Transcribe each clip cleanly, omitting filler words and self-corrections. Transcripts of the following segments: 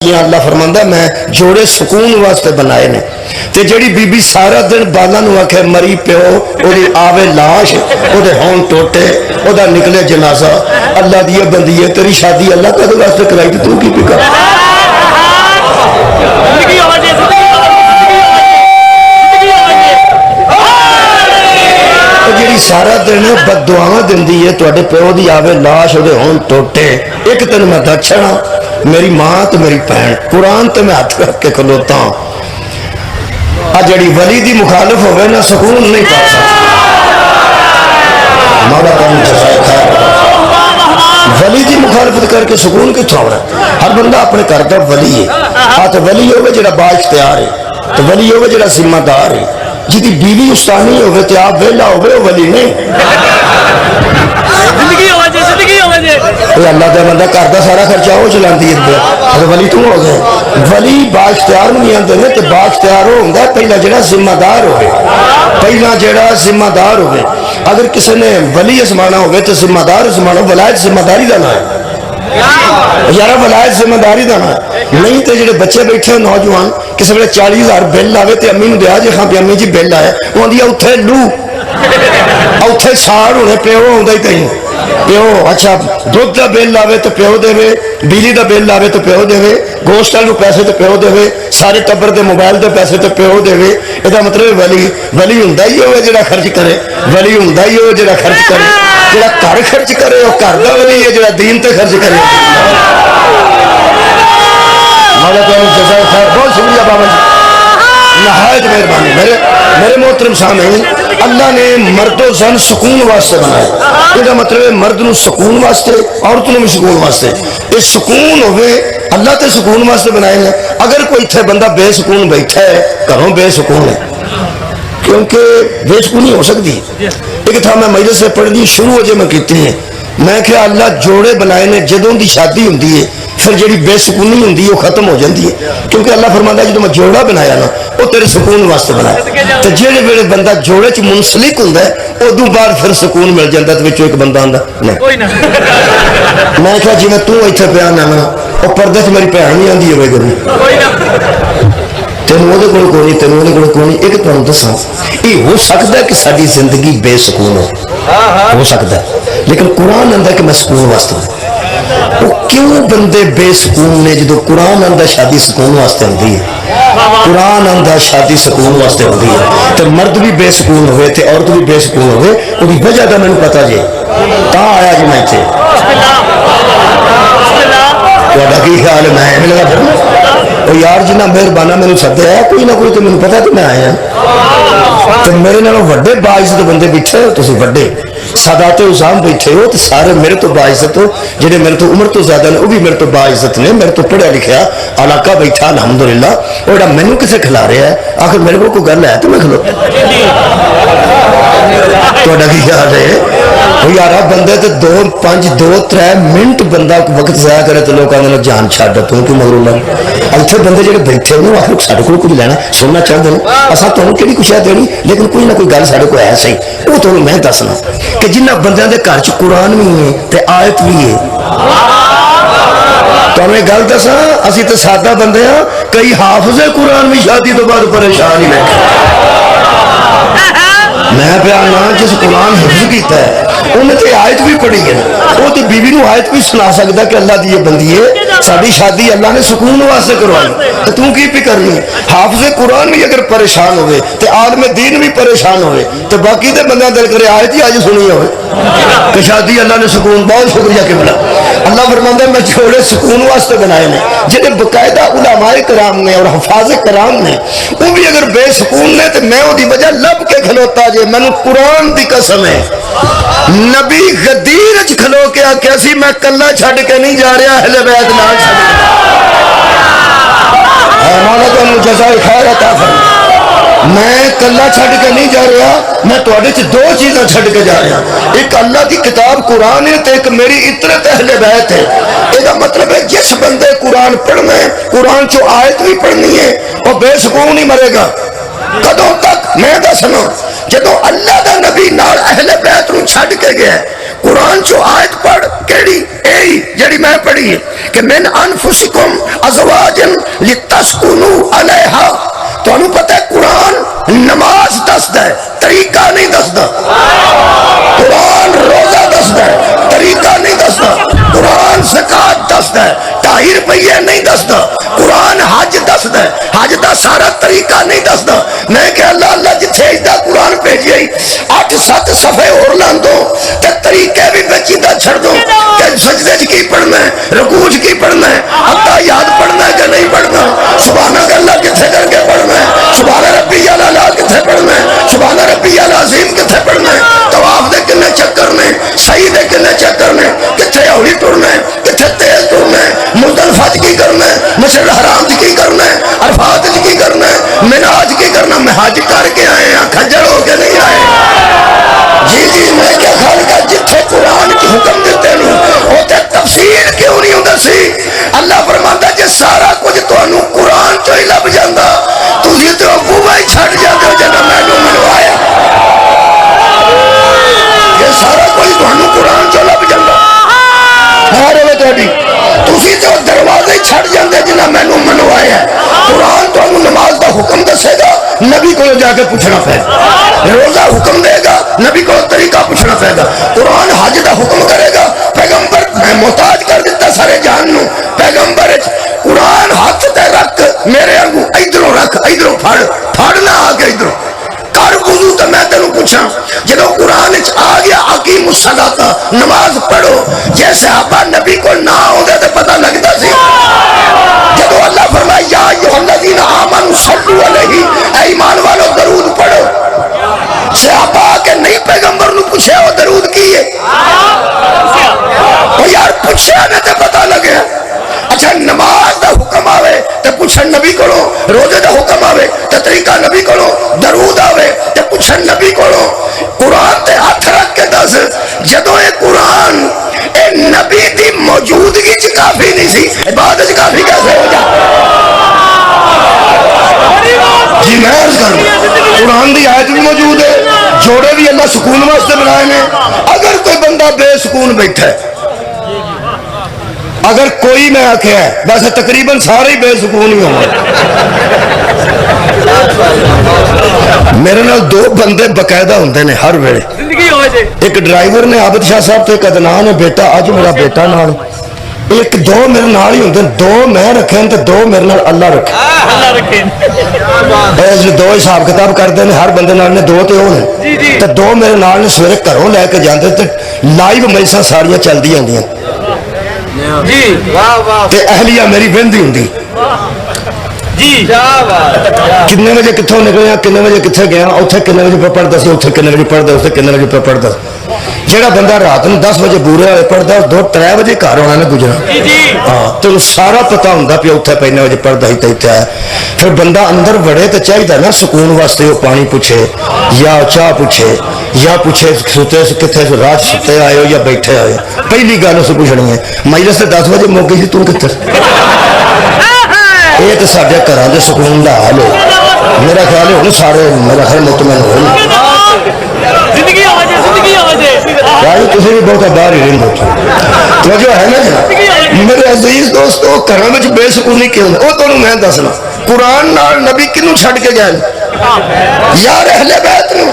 اللہ فرماندا میں جوڑے سکون واسطے بنائے نے تے جڑی بی بی سارا دن بالاں نو آکھے مری پیو او دی آوے لاش او دے ہون ٹوٹے او دا نکلے جنازہ اللہ دی بندی ہے تیری شادی اللہ کدے واسطے کرائی تے تو کی پی کر جڑی سارا دن بد دعاواں دیندی ہے تواڈے پیو دی آوے لاش او دے ہون ٹوٹے ایک دن میں دچھنا میری ماں تو میری بہن قرآن تو میں ہاتھ رکھ کے کھلوتا ہوں آ جڑی ولی دی مخالف ہوئے نا سکون نہیں پا سکتا مولا تعالی جزائے خیر ولی دی مخالفت کر کے سکون کتھوں آونا ہر بندہ اپنے گھر دا ولی ہے تو ولی ہوئے جڑا با اختیار ہے تو ولی ہوئے جڑا ذمہ دار ہے جی دی بیوی استانی ہوئے تو آپ ویلا ہوئے ولی نہیں اللہ دے بندہ گھر دا سارا خرچہ ہو چلاندی ہے ولی تو ہو گئے ولی با اختیار نہیں آندے نے تے با اختیار ہوندا پہلا جڑا ذمہ دار ہوئے پہلا جڑا ذمہ دار ہوئے اگر کسی نے ولی ازمانا ہوئے تو ذمہ دار ازمانا ولایت ذمہ داری دا نہ ہے یارہ ولایت ذمہ داری دا نہ ہے نہیں تے جڑے بچے بیٹھے نوجوان کسی ویلے 40,000 بل آوے تے امی نو دیا جے ہاں پہ امی جی بل آئے وہ آندی اوتھے لو اوتھے ساڑ ہونے پیو ہوندا ہی کہیں پیو اچھا دودھ دا بل آوے تو پیو دے وے بجلی دا بل آوے تو پیو دے وے گوشت والے پیسے تو پیو دے وے سارے ٹبر دے موبائل دے پیسے تو پیو دے وے یہ مطلب ولی ہوندا ہی ہوئے جڑا خرچ کرے ولی ہوندا ہی ہوئے جڑا خرچ کرے جڑا گھر خرچ کرے وہ گھر دا ولی ہے جڑا دین تے خرچ کرے مولا تعالی جزائے خیر بہت شکریہ بابا جی نہایت مہربانی میرے محترم سامعین اللہ نے مرد و زن سکون واسطے بنایا یہ مطلب ہے مرد نو سکون واسطے عورتوں بھی سکون واسطے یہ سکون ہوئے اللہ تے سکون واسطے بنائے ہیں اگر کوئی تھے بندہ بے سکون بیٹھا ہے گھروں بے سکون ہے کیونکہ بے سکونی ہو سکتی ایک تھا میں مجلس سے پڑھنی شروع ہو جائے میں کہتی ہیں میں کہ اللہ جوڑے بنائے نے جدوں دی شادی ہوندی ہے پھر جڑی بے سکونی ہوندی ہے وہ ختم ہو جاندی ہے کیونکہ اللہ فرماتا ہے جدوں میں جوڑا بنایا نا وہ تیرے سکون واسطے بنایا تو جڑے ویلے بندہ جوڑے چ منسلک ہوندا ہے ادوں بعد پھر سکون مل جاندا تے وچوں ایک بندہ آندا نہیں میں کہا جی میں تو ایتھے پیا نا او پردے چ میری بہن نہیں آندی ہوے گی تینوں وہ کوئی نہیں تینوں وہ کوئی نہیں ایک تمہیں دساں یہ ہو سکتا ہے کہ ساری زندگی بے سکون ہو سکتا ہے لیکن قرآن آندا کہ میں سکون واسطے وہ کیوں بندے بے سکون نے جدو قرآن آندا شادی سکون واسطے ہوندی ہے قرآن آندا شادی سکون واسطے ہوندی ہے تو مرد بھی بے سکون ہوئے تے عورت بھی بے سکون ہوئے وہ وجہ کا مینوں پتا جی تا آیا جی میں اتنے تہاڈا کی خیال ہے میں لگا پھر یار جنہ مہربانہ میرے سدیا ہے کوئی نہ کوئی تو مجھے پتا تو میں آیا تو میرے نالوں وڈے باعزت بندے بیٹھے ہو تسی وڈے سادات عظام بیٹھے ہو تو سارے میرے تو باعزت ہو جنہیں میرے تو عمر تو زیادہ نے وہ بھی میرے تو باعزت نے میرے تو پڑھیا لکھیا علاقہ بیٹھا الحمدللہ اور جڑا مینوں کسے کھلا رہا ہے آخر میرے کو کوئی گل ہے تو میں کھلو تہاڈا کی خیال ہے وہ یار بندے تے 2-3 منٹ بندہ وقت ضائع کرے تو لوگ آدھے جان چھڈ تو کیوں مغرور ہے اتنے بندے جڑے بیٹھے نے آخر سارے کو کچھ لینا سننا چاہتے ہیں اصل تمہیں کہڑی کچھ ہے دینی لیکن کوئی نہ کوئی گل سارے کو ہے صحیح وہ تمہیں میں دسنا کہ جنہ بندیاں دے گھر چ قرآن بھی ہے تے آیت بھی ہے تمہیں گل دساں اسی تے سادہ بندے ہاں کئی حافظ قرآن بھی شادی تو بعد پریشان ہی بیٹھے میں پیانا جس قرآن حفظ کیتا ہے انہیں تے آیت بھی پڑھی ہے وہ تے بیوی نو آیت بھی سنا سکتا کہ اللہ دی یہ بندی ہے ساری شادی اللہ نے سکون واسطے کروائی تو تم کی بھی کرنی ہے حافظ قرآن بھی اگر پریشان ہوئے تے عالم دین بھی پریشان ہوئے تو باقی تے بندہ دل کرے آیت ہی آج سنی ہوئے کہ شادی اللہ نے سکون بہت شکریہ کہ بنا اللہ فرماتا ہے میں جوڑے سکون واسطے بنائے نے جنہیں باقاعدہ علماء کرام نے اور حفاظ کرام نے وہ بھی اگر بے سکون نے تو میں وہ دی وجہ لب کے کھلوتا جے میں نے قرآن دی قسم ہے نبی غدیر اچ کھلو کے آکھیا سی میں کلا چھڈ کے نہیں جا رہا اہل بیت نال چھڈ مولا تانوں جزائے خیر عطا فرمائے میں کلا چھڈ کے نہیں جا رہا میں تواڈے چ 2 چیزاں چھڈ کے جا رہا ایک اللہ کی کتاب قرآن ہے تے ایک میری اطرت اہل بیت ہے یہ مطلب ہے جس بندے قرآن پڑھنا ہے قرآن چو آیت بھی پڑھنی ہے وہ بے سکون نہیں مرے گا کدوں تک میں دسنا جدو اللہ دا نبی نال اہل بیت نو چھڈ کے گیا قرآن چو آیت پڑھ کیڑی اے جڑی میں پڑھی ہے کہ من انفسکم ازواجن لتسکنو علیہا. تو انہوں پتہ ہے قرآن نماز دستا ہے طریقہ نہیں دستا. قرآن روزہ دستا ہے طریقہ نہیں دستا. قرآن زکات دستا ہے 2.5 روپیے نہیں دستا. قرآن حج دستا ہے حج دا سارا طریقہ نہیں دستا. میں کہ اللہ اللہ جتھے اجدہ قرآن بھیجی 8-7 صفحے اور لان دو تے طریقے بھی بچیدہ چھڑ دو کہ سجدے کی پڑھنا ہے رکوع کی پڑھنا ہے حتی یاد پڑھنا ہے کہ نہیں پڑھنا. سبحان اللہ کتھے کر کے پڑھنا ہے. سبحان ربی الاعلیٰ کتھے پڑھنا ہے. سبحان ربی العظیم کتھے پڑھنا ہے. طواف دے کنے چکر نے سعی دے کنے چکر نے کتھے ہولی ٹرنا ہے کتھے تیز ٹرنا ہے. مزدلفہ کی کرنا ہے مسجد الحرام کی کرنا ہے عرفات کی کرنا ہے مناج کی کرنا. میں حج کر کے آئے ہیں کھجر ہو کے نہیں آئے. جی جی میں کیا خالقہ جتھے قرآن کی حکم دیتے نہیں ہوتے تفسیر کیوں نہیں ہوتا سی. اللہ فرماتا جی سارا کچھ تو انہوں قرآن چو ہی لب جاندہ تُسی تو بوبا ہی چھٹ جاتے ہو جنہ میں نے منوایا. یہ سارا کوئی تو انہوں قرآن چو لب جاندہ ہمارے میں تو بھی تُسی تو دروازے ہی چھٹ جاندے جنہ میں نے منوایا. قرآن تو انہوں نماز دا حکم دسے گا نبی کو جا کے پوچھنا پہے گا. روزہ حکم دے گا نبی کو طریقہ پوچھنا پہے گا. قرآن حج دا حکم کرے گا پیغمبر میں محتاج کر دیتا سارے جہان نو. پیغمبر قرآن ہاتھ تے رکھ میرے انگو ادھروں رکھ ادھروں پھڑنا آگے ادھروں کر وضو تو میں تینوں پوچھا جدو قرآن آ گیا اقیم الصلاۃ نماز پڑھو جیسے صحابہ نبی کو نہ ہوگا تو پتہ لگتا سی. جدو اللہ فرمایا یا ایھا الذین آمنوا صلوا علیہ اے ایمان والو درود پڑھو. صحابہ کہ نہیں پیغمبر نو پوچھے وہ درود کی ہے وہ یار پوچھے نہ تے پتہ لگے. اچھا نماز دا حکم آوے تے پوچھن نبی کو روزے دا حکم آوے تے طریقہ نبی کو درود آوے تے پوچھن نبی کو. قرآن تے ہاتھ رکھ کے دس جدو اے قرآن اے نبی دی موجودگی چ کافی نہیں سی عبادت کافی کیسے ہو جا. جی میں عرض کروں قرآن دی آیت بھی موجود ہے جوڑے بھی اللہ سکون واسطے بنائے ہیں. اگر کوئی بندہ بے سکون بیٹھا ہے اگر کوئی میں آکھے ہے ویسے تقریباً سارے ہی بے سکون ہی ہوں. میرے نال 2 بندے باقاعدہ ہوندے نے ہر ویلے. ایک ڈرائیور نے عابد شاہ صاحب تو ایک ادنان ہے بیٹا اج میرا بیٹا نال ایک 2 میرے نال ہی ہوندے 2 میں رکھے ہیں تے 2 میرے نال اللہ رکھے. ایسے 2 حساب کتاب کرتے ہیں ہر بندے نال نے 2 تے ہونے تے 2 میرے نال نے سویرے گھروں لے کے جاندے تے لائیو مجلساں ساریاں چلدی ہوندیاں تے اہلیہ میری وہندی ہوندی. کتنے بجے کتوں نکلے کتنے بجے کتنے گیا اتنے کتنے بجے پڑھتا سی اتنے کتنے بجے پڑھتا اتنے کتنے بجے پڑھتا. جہاں بندہ رات میں 10 بجے بورے والے پڑھتا 2-3 بجے گھر ہونا نے گزرا. ہاں تو سارا پتا ہوں پیا اتنے پہلے بجے پڑھتا ہی تو اتنے آیا. پھر بندہ اندر وڑے تو چاہیے نا سکون واسطے وہ پانی پوچھے یا چاہ پوچھے یا پوچھے ستے کتنے رات ستے آئے ہو یا بیٹھے آئے. پہلی گل اسے پوچھنی ہے مجلس سے 10 بجے موقع سی تم کتنے. یہ تو سارے گھر کے سکون کا حال ہے. میرا خیال ہے ہوں سارے میرا خیال مطمئن ہوئے تھی بھی بہت باہر ہی رہے تو جو ہے نا میرے عزیز دوستو گھر میں بے سکونی کیوں وہ تمہیں میں دسنا. قرآن نال نبی کنوں چھڈ کے گئے یار اہل بیت نو.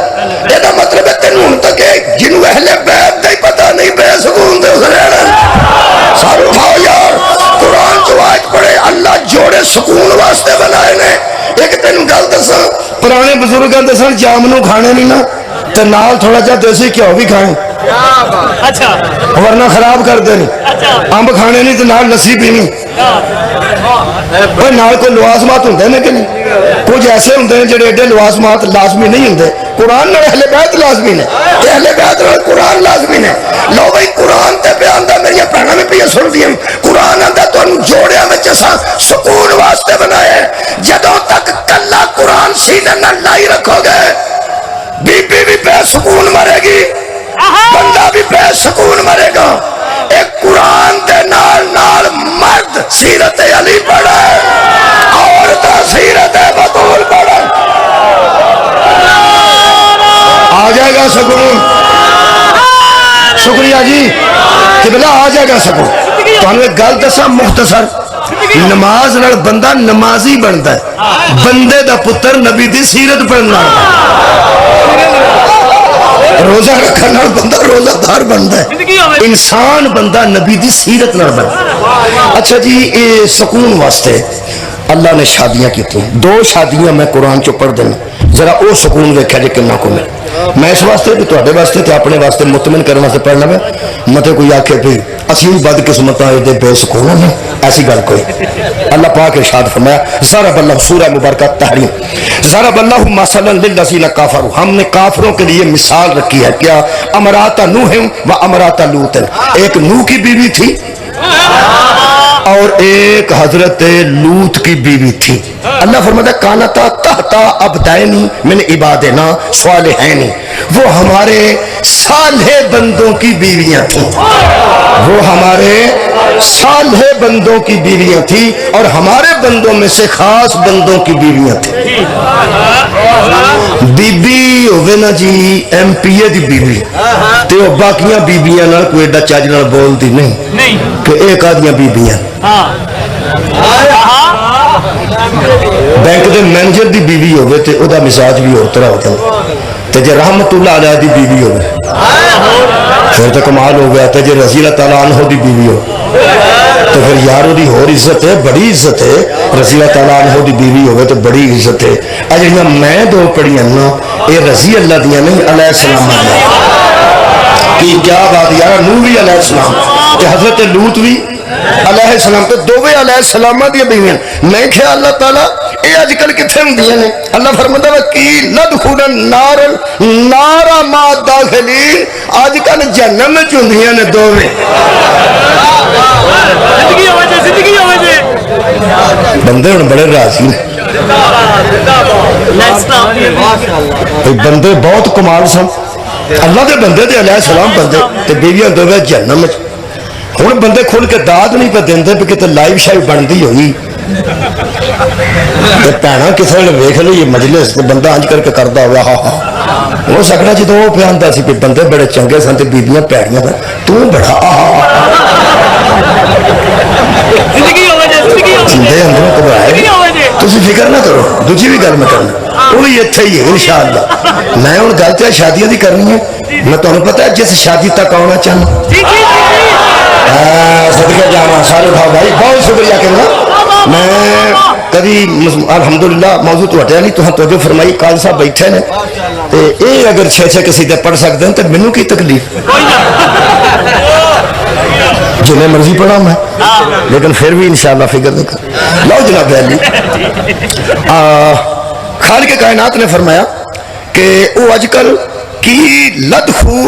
یہ مطلب ہے تینوں ہوں تک جنوں اہل بیت کا ہی پتا نہیں بے سکون دے اس رہنا. سارو اٹھاؤ یار قرآن تو آیت پڑھے اللہ جوڑے سکون واسطے بنائے نے. ایک تینوں گل دساں پرانے بزرگاں دے سن جامنوں کھانے نہیں نا تے نال تھوڑا جہا دیسی گھیو بھی کھائیں ورنہ خراب کر دے. امب کھانے نہیں تو نال لسی پینی. نال کوئی لوازمات ہوندے نے کہ نہیں. کچھ ایسے ہوندے ہیں جڑے ایڈے لوازمات لازمی نہیں ہوندے. قرآن نال اہل بیت لازمی نے اہل بیت نال قرآن لازمی نے. لو بھائی قرآن تے بیان دا میری بھੈਣਾਂ بھی پہ سن دیاں. قرآن آندا تانوں جوڑیاں وچ اساں سکون واسطے بنایا ہے. جدوں تک کلا قرآن سینے نال لائی رکھو گے بی بی بھی بے سکون مرے گی بندہ بھی بے سکون مرے گا. ایک قرآن دے نال نال مرد سیرت علی پڑھا عورت سیرت بطول پڑھا آ جائے گا سکون. شکریہ جی قبلہ آ جائے گا سکو تمہیں ایک گل دسا مختصر نماز نال بندہ نمازی بنتا ہے بندے دا پتر نبی دی سیرت پڑھنا روزہ رکھنے نال بندہ روزہ دار بنتا ہے انسان بندہ نبی دی سیرت نال بنتا. اچھا جی یہ سکون واسطے اللہ نے شادیاں کی تھی 2 شادیاں میں قرآن چو پڑھ دینا ذرا وہ سکون دیکھا جی کنا کو میں اس واسطے بھی تواڈے واسطے تے اپنے واسطے مطمئن کرنے واسطے پڑھنا میں متے کوئی آکھے بھی اسی بد قسمتاں دے بے سکون ہیں ایسی گل کوئی. اللہ پاک ارشاد فرمایا ضرب اللہ سورہ مبارکہ تحریم ضرب اللہ مثلا للذین کفروا ہم نے کافروں کے لیے مثال رکھی ہے کیا امرات نوح و امرات لوط ایک نوح کی بیوی تھی اور ایک حضرت لوط کی بیوی تھی. اللہ فرماتا کانتا تحتا عبدین من عبادنا صالحین وہ ہمارے صالح بندوں کی بیویاں تھیں وہ ہمارے صالح بندوں کی بیویاں تھیں اور ہمارے بندوں میں سے خاص بندوں کی بیویاں تھیں. بی بی ہوئے نا جی ایم پی اے دی بیوی تے وہ باقیاں بیویاں نال کوئی ایڈا چاج نال بول دی نہیں کہ ایک آدیاں بیویاں بینک دے مینیجر دی بیوی ہوئے تے او دا مزاج بھی اور طرح ہوتا ہے تے جے رحمت اللہ علیہ دی بیوی ہوئے پھر تو کمال ہو گیا تے جے رضی اللہ تعالیٰ عنہ دی بیوی ہو تو پھر یارو دی اور عزت ہے بڑی عزت ہے رضی اللہ تعالیٰ عنہ دی بیوی ہوئے تو بڑی عزت ہے. اجے میں 2 پڑھی نا اے رضی اللہ دیا نہیں علیہ السلام کی کیا بات یار نوح بھی علیہ السلام کہ حضرت لوط بھی علیہ السلام تو دوویں علیہ السلام دیا بیویاں میں کہا اللہ تعالیٰ اے آج کل کتھے ہوں دیا نے اللہ فرماتا ہے کی لدخونا نارا ما داخلین آج کل جہنم میں چون دیا نے دوویں بندے ہوں بڑے راضی بندے بہت کمال سن اللہ دے بندے دے علیہ السلام بندے تے بیویاں دوویں جہنم میں ہوں بندے کھل کے داد نہیں پہ دیں پہ کتنے لائیو شائی بنتی ہوئی بھنا کسی نے ویخ لو یہ مجلس بندہ انج کر کے کرتا ہوا ہاں ہاں ہو سکنا جدو وہ پہ آتا سی بندے بڑے چنگے سن بیبیاں پیڑیاں تو بڑا اندروں گھبرائے تھی فکر نہ کرو دوجی بھی گل میں کرنا وہ بھی اتنے ہی ہے ان شاء اللہ میں ہوں گل تو شادیاں کی کرنی ہے میں تمہیں پتا ہے جس شادی تک آنا چاہنا صدقہ جانا سارے بھاؤ بھائی بہت شکریہ کرنا میں کبھی الحمدللہ موضوع تو ہٹیا نہیں تو توجہ فرمائی قاضی صاحب بیٹھے نے تے اے اگر 6 قصیدے پڑھ سکتے ہیں تو مینوں کی تکلیف جنہیں مرضی پڑھا میں لیکن پھر بھی انشاءاللہ فکر نہیں کر لو جناب علی خالق کائنات نے فرمایا کہ وہ آج کل کی لدخو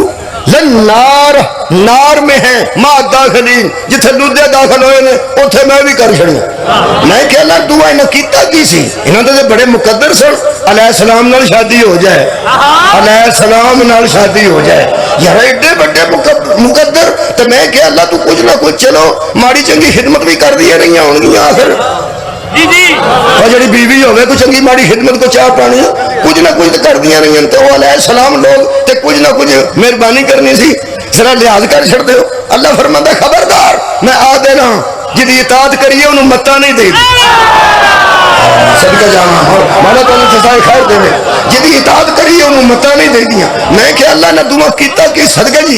لنار نار میں ہیں ما داخلین جتھے لودے داخل ہوئے نے اتھے میں بھی کر چھڑیاں میں کہ اللہ دعا انہاں کیتا کی سی انہاں تے بڑے مقدر سن علیہ السلام نال شادی ہو جائے علیہ السلام نال شادی ہو جائے یار ایڈے بڑے مقدر تو میں کہ اللہ تو کچھ نہ کچھ چلو ماڑی چنگی خدمت بھی کر دیا نہیں ہونگیاں آخر اور جڑی بیوی ہوئے کوئی چنگی ماڑی خدمت کو چاہ پانی کچھ نہ کچھ کر دیا نہیں تو وہ علیہ السلام لوگ تے کچھ نہ کچھ مہربانی کرنی سی ذرا لحاظ کر چھڑتے ہو اللہ فرماتا خبردار میں آ دینا جدی اطاعت کریے انہوں متا نہیں دے دی صدقہ جانا مانا تو انہوں جزائے خیر دے میں جدی اطاعت کریے انہوں متا نہیں دے دیا میں کہ اللہ نے دعا کیتا کی صدقہ جی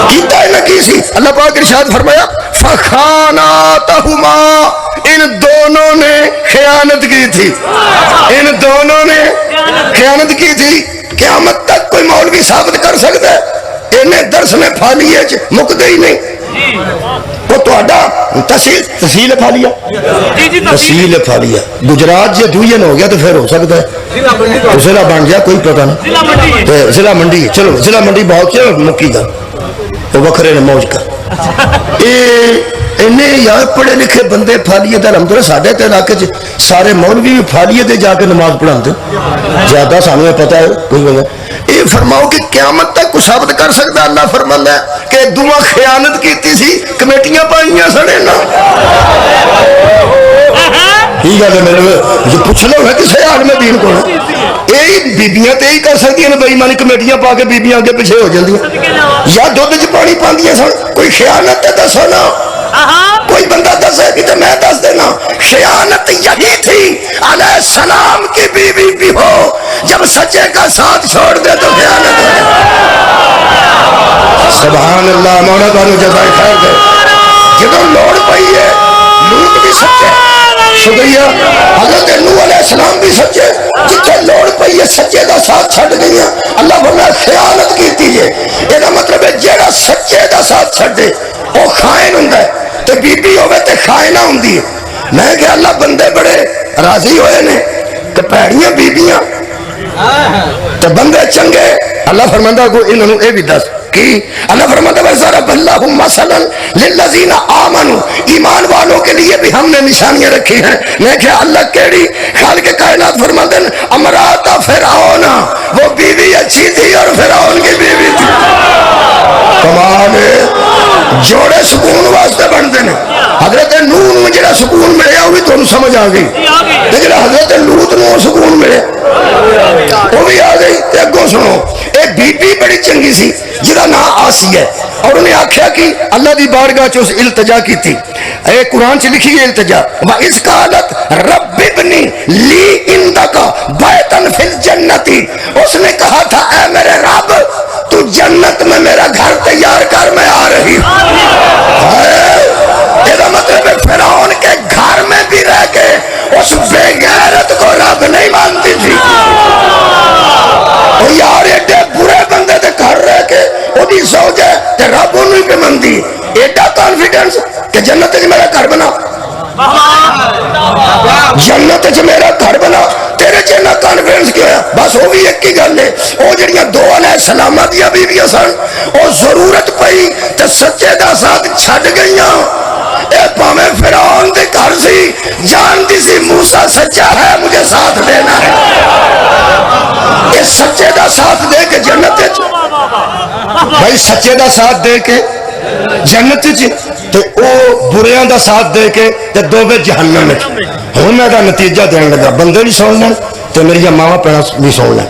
کیتا ہے نہ کی سی اللہ پاک ارشاد فرمایا فخاناتہما ان دونوں نے خیانت کی تھی ان دونوں نے خیانت کی تھی قیامت تک کوئی مولوی ثابت کر سکتا ہے انہیں درس میں پھالیے مکدے ہی نہیں وہ تو اڈا تحصیل پھالیا تحصیل پھالیا گجرات جے دوین ہو گیا تو پھر ہو سکتا ہے ضلع بن گیا کوئی پتہ نہیں ضلع منڈی چلو ضلع منڈی بہت چلو مکی گا وہ وکھرے نے موج کر انہیں یار پڑھے لکھے بندے پھالیے دے الحمدللہ ساڈے تے علاقے چ سارے مولوی بھی پھالیے دے جا کے نماز پڑھاندے زیادہ سانوں پتہ ہے کوئی وجہ یہ فرماؤ کہ قیامت تک کو ثابت کر سکتا اللہ فرماتا ہے کہ دعا خیانت کیتی سی کمیٹیاں پائیاں سڑے نا یہ گل ہے میرے یہ پوچھ لو ہے کسے عالم دین کو یہی بیبیاں تو یہی کر سکتی ہیں بےایمانی کمیٹیاں پا کے بیبیاں اگے پیچھے ہو جاتی یا دودھ چ پانی پاندیاں سن کوئی خیانت دسو نا کوئی بندہ دسے کہ تو میں دس دینا خیانت یہی تھی علیہ السلام کی بیوی بھی ہو جب سچے کا ساتھ چھوڑ دے تو خیانت سبحان اللہ مولا تعالی جزائے خیر دے جدوں لوڑ پئی ہے لوط بھی سچے شکریہ حضرت نوح علیہ السلام بھی سچے جتنے لوڑ پئی ہے سچے دا ساتھ چھڑ گئی ہیں اللہ فرمایا خیانت کیتی ہے یہ مطلب ہے جیڑا سچے دا ساتھ چھڑ دے وہ خائن ہوندا ہے تے بی بی ہوے تے خائنہ ہوندی ہے میں کہ اللہ بندے بڑے راضی ہوئے نے کہ پیڑیاں بیبیاں تے بندے چنگے اللہ فرماندا کو انہاں نوں اے بھی دس کی اللہ فرماتا ہے ضرب اللہ مثلا للذین آمنوا ایمان والوں کے لیے بھی ہم نے نشانیاں رکھی ہیں میں کہ اللہ کیڑی خالق کائنات فرماتے ہیں امرات فرعون وہ بیوی اچھی تھی اور فرعون کی بیوی تھی کمال جوڑے سکون واسطے بنتے ہیں حضرت نوح نو جڑا سکون ملیا وہ بھی تمہیں سمجھ آ گئی لیکن حضرت لوط نو سکون ملے وہ بھی آ گئی تے اگوں سنو اے بی بی بڑی چنگی سی جدا نا آسی ہے اور انہیں آکھیا کہ اللہ دی بارگاہ چ اس التجا کی تھی اے قرآن چ لکھی ہے التجا وَإِذْ قَالَتْ رَبِّ ابْنِ لِي عِندَكَ بَيْتًا فِي الْجَنَّةِ اس نے کہا تھا اے میرے رب تو جنت میں میرا گھر تیار کر میں آ رہی ہوں یہ مطلب ہے فرعون کے گھر میں بھی رہ کے اس بے غیرت کو رب نہیں مانتی تھی یار ایڈے برے بندے دے گھر رہ کے وہ بھی سوچ ہے کہ رب انہوں پہ مندی ایڈا کانفیڈنس کہ جنت جو میرا گھر بنا جنت جو میرا گھر بنا تیرے چینا کانفیڈنس کیا ہے بس وہ بھی ایک ہی گل ہے وہ جڑیاں دو علیہ السلام دیا بیویاں سن وہ ضرورت پئی تے سچے دا ساتھ چھڑ گئیاں اے پاویں فرعون دے گھر سی جانتی سی موسیٰ سچا ہے مجھے ساتھ دینا ہے یہ سچے دا ساتھ دے کے جنت بھائی سچے دا ساتھ دے کے جنت تے او بریاں دا ساتھ دے کے تے دوویں جہنم میں ہوں میں دا نتیجہ دین لگا بندے نہیں سن لین تے میری ماواں پینا بھی سن لین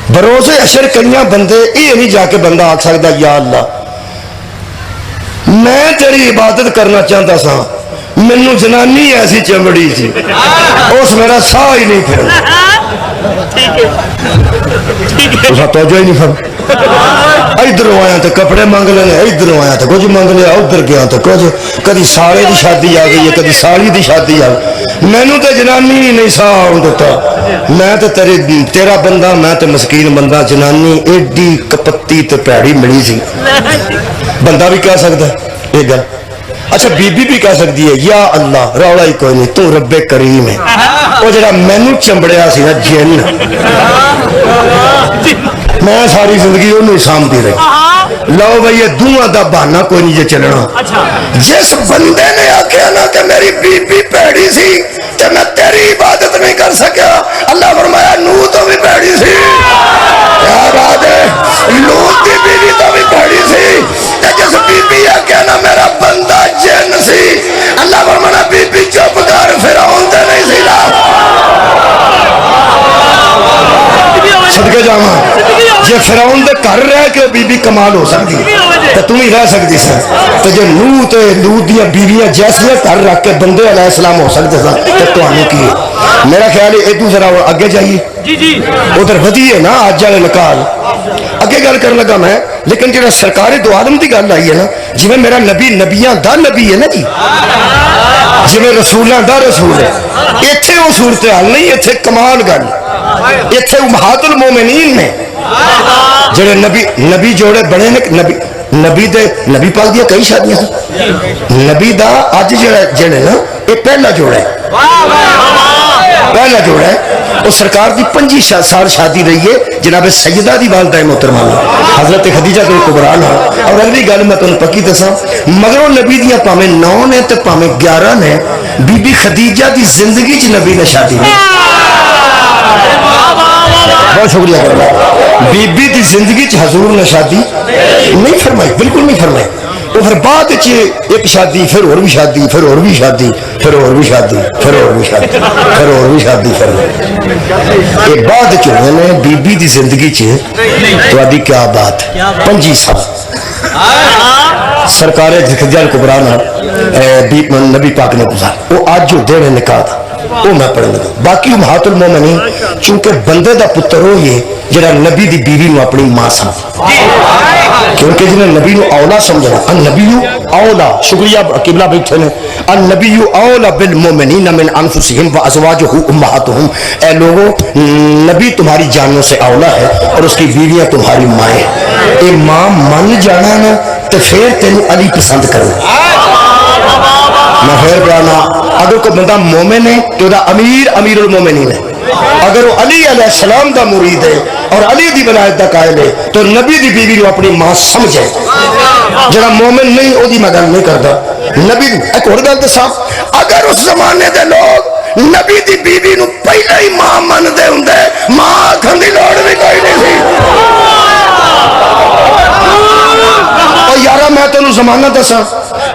بروز حشر کئیاں بندے یہ نہیں جا کے بندہ آکھ سکدا یا اللہ میں تیری عبادت کرنا چاہتا سا مینوں جنانی ایسی چمڑی تھی اس میرا ساہ ہی نہیں پھر توجہ ہی نہیں پھر ادھر آیا تو کپڑے مانگ لینے ادھر آیا تو کچھ مانگ لیا ادھر گیا تو کچھ کدی سالے دی شادی آ گئی ہے کدی سالی دی شادی آ گئی مینوں تو جنانی ہی نہیں ساہ دیتا میں تو تیرا بندہ میں تو مسکین بندہ جنانی ایڈی کپتی تے پیڑی ملی سی بندہ بھی کہہ سکتا ہے یہ گل اچھا بی بی بھی کہہ سکتی ہے یا اللہ رولا ہی کوئی نہیں تو رب کریم ہے وہ جڑا مینوں چمبڑیا سی نا جن میں ساری زندگی انہوں سامتی رہی لو بھائی یہ دعا دا بہانا کوئی نہیں چلنا جس بندے نے آکھیا نا کہ میری بی بی پیڑی سی کہ میں تیری عبادت نہیں کر سکیا اللہ فرمایا نوح تو بھی پیڑی سی کیا بات ہے لوط کی بیوی تو بھی پیڑی سی کہ جس بی بی آکھیا نا میرا بندہ جن سی اللہ فرمایا بی بی چپ کر فرعون تے نہیں سی لا صدقے جاواں جے فرعون دے گھر رہ کے بی بی کمال ہو سکتی تو تم ہی رہ سکتی سا تو جے نوح تے لوط دیاں بیویاں جیسے گھر رکھ کے بندے علیہ السلام ہو سکتے سا تو تمہیں کی ہے میرا خیال ہے ایک ذرا اگے جائیے ادھر ودیے نا آج والے نکال اگے گل کرنے لگا میں لیکن جڑا سرکار دو عالم دی گل آئی ہے نا جی میں میرا نبی نبیاں دا نبی ہے نا جی جی میں رسولاں دا رسول ہے ایتھے وہ صورتحال نہیں ایتھے کمال گل ایتھے امہات المومنین میں جڑے نبی جوڑے بڑے نے نبی پاک دیا کئی شادیاں نبی دا آج جڑے نا یہ پہلا جوڑا ہے پہلا جوڑا ہے وہ سرکار دی 25 سال شادی رہی ہے جناب سیدہ دی والدہ محترمہ حضرت خدیجہ کے کبریٰ اور اگلی گل میں تمہیں پکی دساں مگر وہ نبی دیا پاویں 9 نے تے پاویں 11 نے بی بی خدیجہ دی زندگی چ نبی نے شادی نہیں بہت شکریہ کرنا بی بی دی زندگی چ حضور نے شادی نہیں فرمائی بالکل نہیں فرمائی وہ پھر بعد ایک شادی پھر اور بھی شادی پھر اور بھی شادی پھر اور بھی شادی پھر اور بھی شادی پھر اور بھی شادی پھر یہ بعد چونے نے بی بی دی زندگی چی کیا بات 25 سال سرکار خدیجہ کبریٰ نبی پاک نے گزار وہ آج جو دن نکاح تھا وہ میں پڑھنے لگا باقی امہات المومنین چونکہ بندے دا پتر ہو یہ جڑا نبی دی بیوی نو اپنی ماں سمجھ کیونکہ جنہیں نبی نو اولا سمجھنا النبی اولا شکریہ قبلہ بیٹھے نے النبی اولا بالمومنین من انفسہم وازواجہ امہاتہم اے لوگوں نبی تمہاری جانوں سے اولا ہے اور اس کی بیویاں تمہاری مائیں اے ماں من جانا نا تو پھر تینوں علی پسند کرنا میں خیر بیانا اگر کوئی بندہ مومن ہے تو دا امیر المومنین ہے اگر وہ علی علیہ السلام دا مرید ہے اور علی دی ولایت دا قائل ہے تو نبی دی بیوی کو اپنی ماں سمجھے جڑا مومن نہیں وہ دی میں گل نہیں کرتا نبی ایک اور گل دساں اگر اس زمانے دے لوگ نبی دی بیوی نو پہلے ہی ماں من دے ہوندے ماں آکھن دی لوڑ بھی کوئی نہیں سی اور یارا میں تینوں زمانہ دساں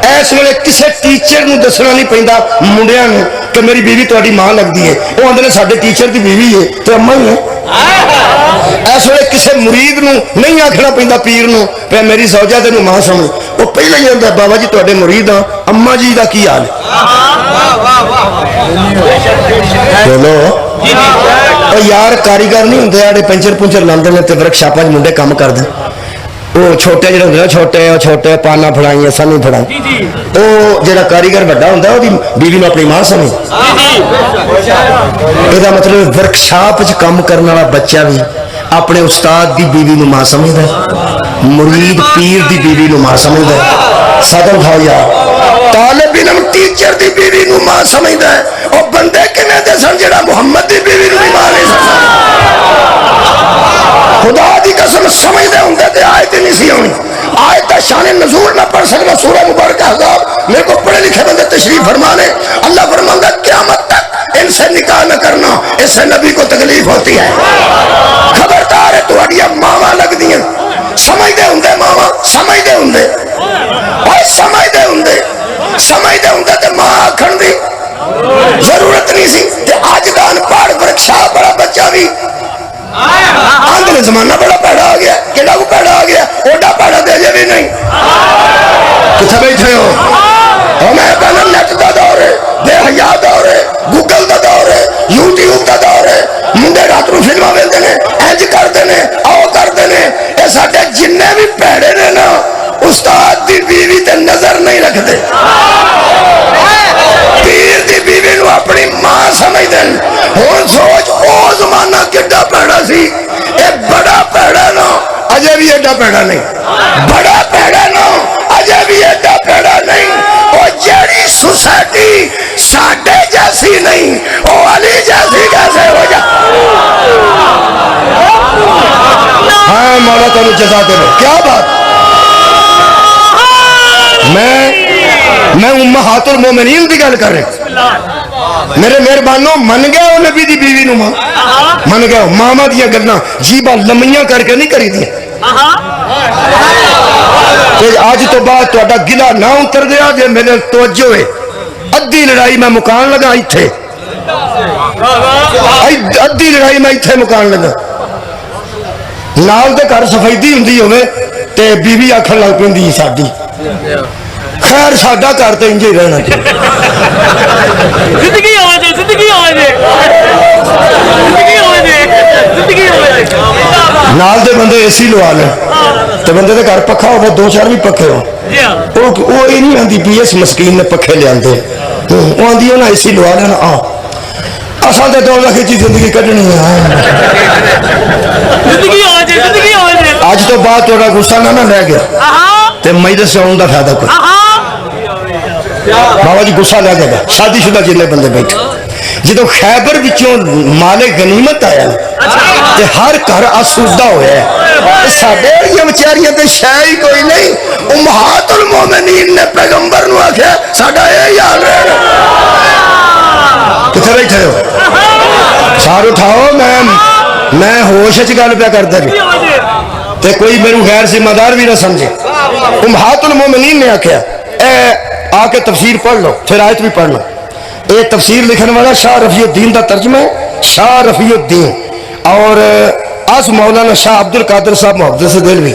ایس ویلے کسے ٹیچر نو دسنا نہیں پیندا منڈیاں نے کہ میری بیوی تہاڈی ماں لگدی ہے وہ آندے نے ساڈے ٹیچر دی بیوی ہے تے اماں ہی ہے ایس ویلے کسے مرید نو نہیں آکھنا پیندا پیر نو پہ میری زوجہ تینوں ماں سمجھ وہ پہلے ہی آندا بابا جی تہاڈے مرید ہاں اماں جی دا کی حال چلو او یار کاریگر نہیں ہوندے آڑے پنچر پنچر لاندے نے تے ورک شاپاں منڈے کام کردے وہ چھوٹے جڑے ہوندے چھوٹے پانا پھڑائی ایسا نہیں پھڑائی وہ جڑا کاریگر بڑا ہوتا ہے وہ بیوی نے اپنی ماں سمجھ یہ مطلب ورک شاپ کام کرنے والا بچہ بھی اپنے استاد دی بیوی نو ماں سمجھتا ہے مرید پیر دی بیوی نو ماں سمجھتا ہے صدر کھاؤ یار طالب علم ٹیچر دی بیوی نو ماں سمجھتا ہے اور بندے کنے دے سن جڑا محمد دی بیوی نو ماں نہیں سمجھتا خدا دی قسم سمجھتے ہوں تے آیت نہیں سی ہونی آیت تا شان نزول نہ پڑھ سکتا سورہ مبارکہ احزاب میرے کو پڑھے لکھے بندے تشریف فرمانے اللہ فرماندا قیامت تک ان سے نکاح نہ کرنا اس سے نبی کو تکلیف ہوتی ہے خبردار ہے تہاڈیاں ماواں لگ دیاں سمجھتے ہوں ماواں سمجھتے ہوں اور سمجھتے ہوں تے ماں آکھن دی ضرورت نہیں سی تے اج دا ان پڑھ ورکشاپ بڑا بچہ بھی آندھنے زمانہ بڑا پیڑا آ گیا کیڑا کو پیڑا آ گیا اوڈا پیڑا دے جے بھی نہیں کتھے بیٹھے ہو اور میں کہنا نیٹ دا دور ہے بے حیا دور ہے گوگل دا دور ہے یوٹیوب دا دور ہے منڈے رات نو فلماں ویندے نے انج کردے نے او کردے نے اے ساڈے جننے بھی پیڑے نے نا استاد دی بیوی تے نظر نہیں رکھدے پیر دی بیوی نو اپنی ماں سمجھ دین ہن سوچ او زمانہ کڈا پیڑا سی اے بڑا پیڑا نا اجے بھی ایڈا پیڑا نہیں بڑا پیڑا نا اجے بھی ایڈا پیڑا نہیں او جڑی سوسائٹی ساڈے جیسی نہیں او علی جیسی کیسے ہو جا ہاں مولا تانوں جزا دے کیا بات میں امہات المومنین دی گل کر رہا میرے مہربانوں من گیا وہ نبی دی بیوی نو ماں من گیا ماما دیا گلنا جیبا لمیاں کر کے نہیں کری دیا آج تو بعد تو اڈا گلہ نہ اتر گیا جے میرے توجہ ہے ادھی لڑائی میں مکان لگا ایتھے ادھی لڑائی میں ایتھے مکان لگا نال دے گھر سفیدی ہوندی ہوئے تے بیوی آکھن لگ پیندی ساڈی خیر ساڈا گھر تے انجے رہنا چاہیے زندگی ہوئے دے زندگی ہوئے دے زندگی ہوئے دے زندگی ہوئے دے نال دے بندے اے سی لوا لیں تے بندے دے گھر پکھا ہوئے دو چار بھی پکھے ہو وہ یہ نہیں آندی پی ایس مسکین نے پکھے لے آندے وہ آندی ہے نا اے سی لوا لینا آ اساں تے 2 لاکھ کی زندگی کڈنی ہے زندگی ہوئے دے زندگی ہوئے دے اج تو بعد تھوڑا غصہ نہ رہ گیا تے مجلس سے آن دا فائدہ کوئی بابا جی غصہ لے جائے گا شادی شدہ جنہیں بندے بیٹھے جدو خیبر بچوں مال غنیمت آیا تے ہر گھر آسودہ ہویا ہے ساڈے یہ بیچاریاں تے شے ہی کوئی نہیں امہات المومنین نے پیغمبر نو آکھیا ساڈا یہ حال رہنا کتھے بیٹھے ہو سار اٹھاؤ میں ہوش وچ گل پیا کردا تے کوئی میرے غیر ذمہ دار بھی نہ سمجھے امہات المومنین نے آکھیا اے آ کے تفسیر پڑھ لو پھر آیت بھی پڑھ لو. یہ تفسیر لکھنے والا شاہ رفیع الدین دا ترجمہ ہے, شاہ رفیع الدین. اور آج مولانا شاہ عبد القادر صاحب محدث دہلوی,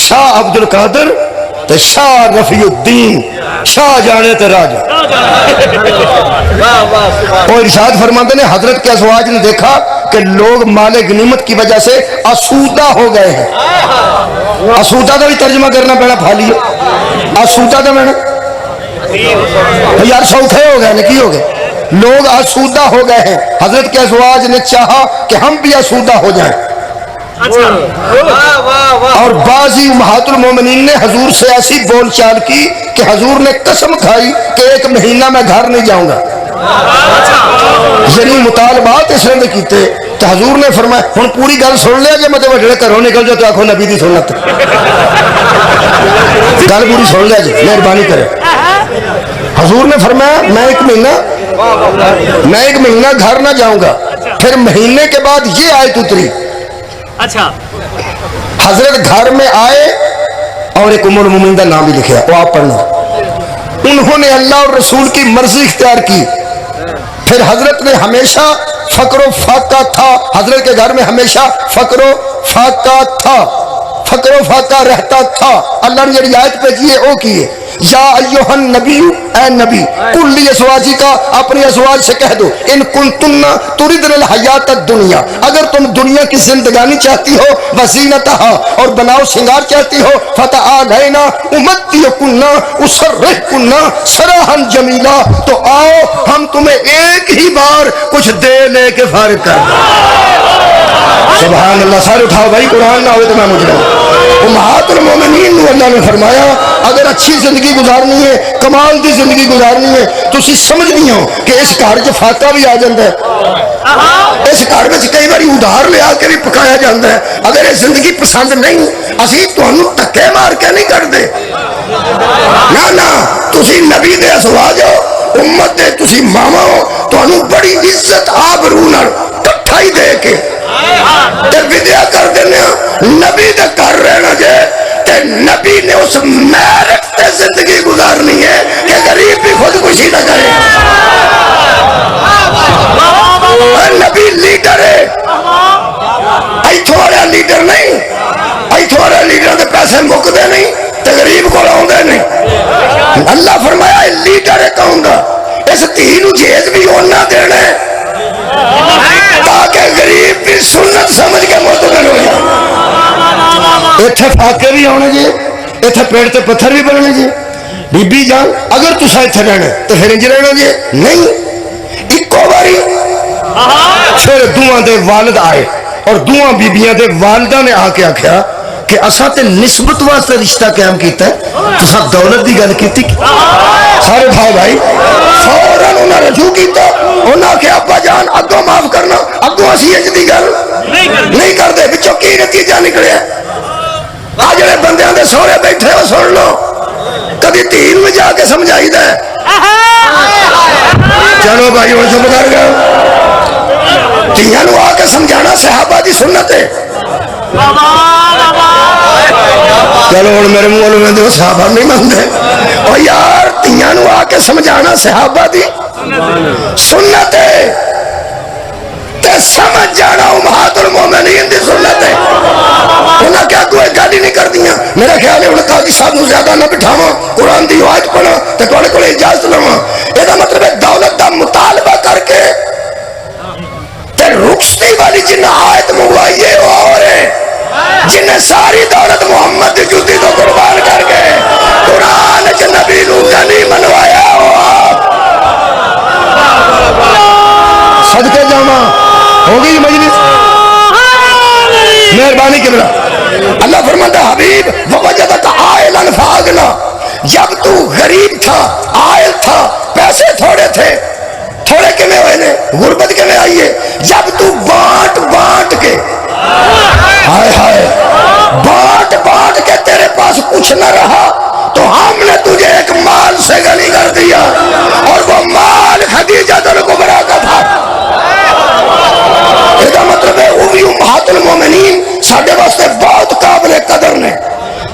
شاہ عبد القادر تے شاہ رفیع الدین, شاہ جانے تے راجہ. اور ارشاد فرماتے نے حضرت کے ازواج نے دیکھا کہ لوگ مال غنیمت کی وجہ سے آسودہ ہو گئے ہیں. آسودہ کا بھی ترجمہ کرنا پڑا پھالی, آسودہ کا میں نے یار سوکھے ہو گئے کی ہو گئے, لوگ آسودہ ہو گئے ہیں. حضرت کے ازواج نے چاہا کہ ہم بھی آسودہ ہو جائیں. اور بعضی امہات المومنین نے حضور سے ایسی بول چال کی کہ حضور نے قسم کھائی کہ 1 مہینہ میں گھر نہیں جاؤں گا. یعنی مطالبات اس نے کیتے تو حضور نے فرمایا ہن پوری گل سن لیا جی مطلب وڈے گھروں نکل جاؤ تو آکھو نبی دی سنت. گل پوری سن لیا جی مہربانی کرے. حضور نے فرمایا میں 1 مہینہ گھر نہ جاؤں گا. پھر مہینے کے بعد یہ آیت اتری. اچھا حضرت گھر میں آئے اور ایک ام المومنین کا نام بھی لکھا, وہ آپ پڑھنا. انہوں نے اللہ اور رسول کی مرضی اختیار کی. پھر حضرت نے ہمیشہ فقر و فاقہ تھا, حضرت کے گھر میں ہمیشہ فقر و فاقہ تھا, فقر و فاقہ رہتا تھا. اللہ نے یہ آیت پہ کیے او کیے یا ایوہ النبی, اے نبی کل ازواجی کا اپنی ازواج سے کہہ دو ان کنتن تردن الحیات الدنیا, اگر تم دنیا کی زندگانی چاہتی ہو وزینتہا اور بناؤ سنگار چاہتی ہو فتعالینا امتیکنا اسرحکنا سراحا جمیلا, تو آؤ ہم تمہیں ایک ہی بار کچھ دے لے کے فارغ کر. سبحان اللہ. سارے اٹھاؤ بھائی, قرآن نہ ہوئے تو میں مجرم. امہات المومنین نے اللہ نے فرمایا اگر اچھی زندگی گزارنی ہے, کمال دی زندگی گزارنی ہے, تو اسی سمجھ نہیں ہو کہ اس گھر چ فاقہ بھی آ جاتا ہے, اس گھر میں کئی باری ادھار لے آ کے بھی پکایا جاتا ہے. اگر یہ زندگی پسند نہیں اسی تمہیں دھکے مار کے نہیں کرتے نہ تسی نبی دے ازواج ہو, امت دے تسی ماما ہو, تمہیں بڑی عزت آبرو نال کٹھائی دے کے تے ودیا کر دینا نبی دے کر رہنا جے تے نبی نے اس میرٹ تے زندگی گزارنی ہے کہ غریب بھی خودکشی نہ کرے. نبی لیڈر ہے, ایتھوں والا لیڈر نہیں, ایتھوں والا لیڈر دے پیسے مکدے نہیں تے غریب کو آؤندے نہیں. اللہ فرمایا لیڈر ہے قوم دا, اس دھی نو جیز بھی ہونا دینا ہے تاکہ غریب بھی سنت سمجھ کے معتدل ہو جائے. اتنے فاقے بھی آنے جی, اتنے پیڑ تے پتھر بھی بننے جی. بی بی جان اگر تسا اتنے رہنا تو پھر انج رہنا جی نہیں. ایکو باری پھر دوواں دے والد آئے اور دوواں بیبیاں دے والدہ نے آ کے آکھیا کہ اساں تے نسبت واسطے رشتہ قائم کیتا ہے, تسا دولت دی گل کیتی. سارے بھائی فوراً انہاں رجوع کیتا, انہاں کہ ابا جان اگوں معاف کرنا, اگوں اسی اج دی گل نہیں کرتے. وچوں کی نتیجہ نکلیا آ جڑے بندیاں دے سورے بیٹھے ہو سن لو, کبھی تین میں جا کے سمجھائی دے. چلو بھائی ہوں چپ کر گئے, تیاں نو آ کے سمجھانا صحابہ دی سنت ہے. چلو ہوں میرے منہ میں دو صحابہ نہیں مانتے, اور یار تیاں نو آ کے سمجھانا صحابہ دی سنت ہے تے سمجھ جانا امہات المومنین دی سنت ہے. انہاں کیا کوئی گل ہی نہیں کر دیا. میرا خیال ہے انہاں قاضی صاحب نو زیادہ نہ بٹھاواں, قرآن دی آیت پڑھا تے تواڈے کول اجازت لواں. یہ مطلب ہے دولت دا مطالبہ کر کے تے رخصتی والی جن آیت منگوائی ہے وہ اور ہے جنہیں ساری دولت محمد دی جوتی تو قربان کر کے قرآن چ نبی نو غنی منوایا ہوا. صدقے جاواں ہو گئی مجلس, مہربانی کرنا. اللہ فرماتا حبیب ووجدک عائلا فاغنا, جب تو غریب تھا, عائل تھا, پیسے تھوڑے تھے, تھوڑے کیویں ہوئے نے, غربت کیویں آئی ہے, جب تو بانٹ بانٹ کے ہائے ہائے بانٹ بانٹ کے تیرے پاس کچھ نہ رہا تو ہم نے تجھے ایک مال سے غنی کر دیا, اور وہ مال خدیجہ الکبریٰ کا تھا. اس کا مطلب ہے وہ بھی امہات المومنین ساڈے واسطے بہت قابل قدر نے,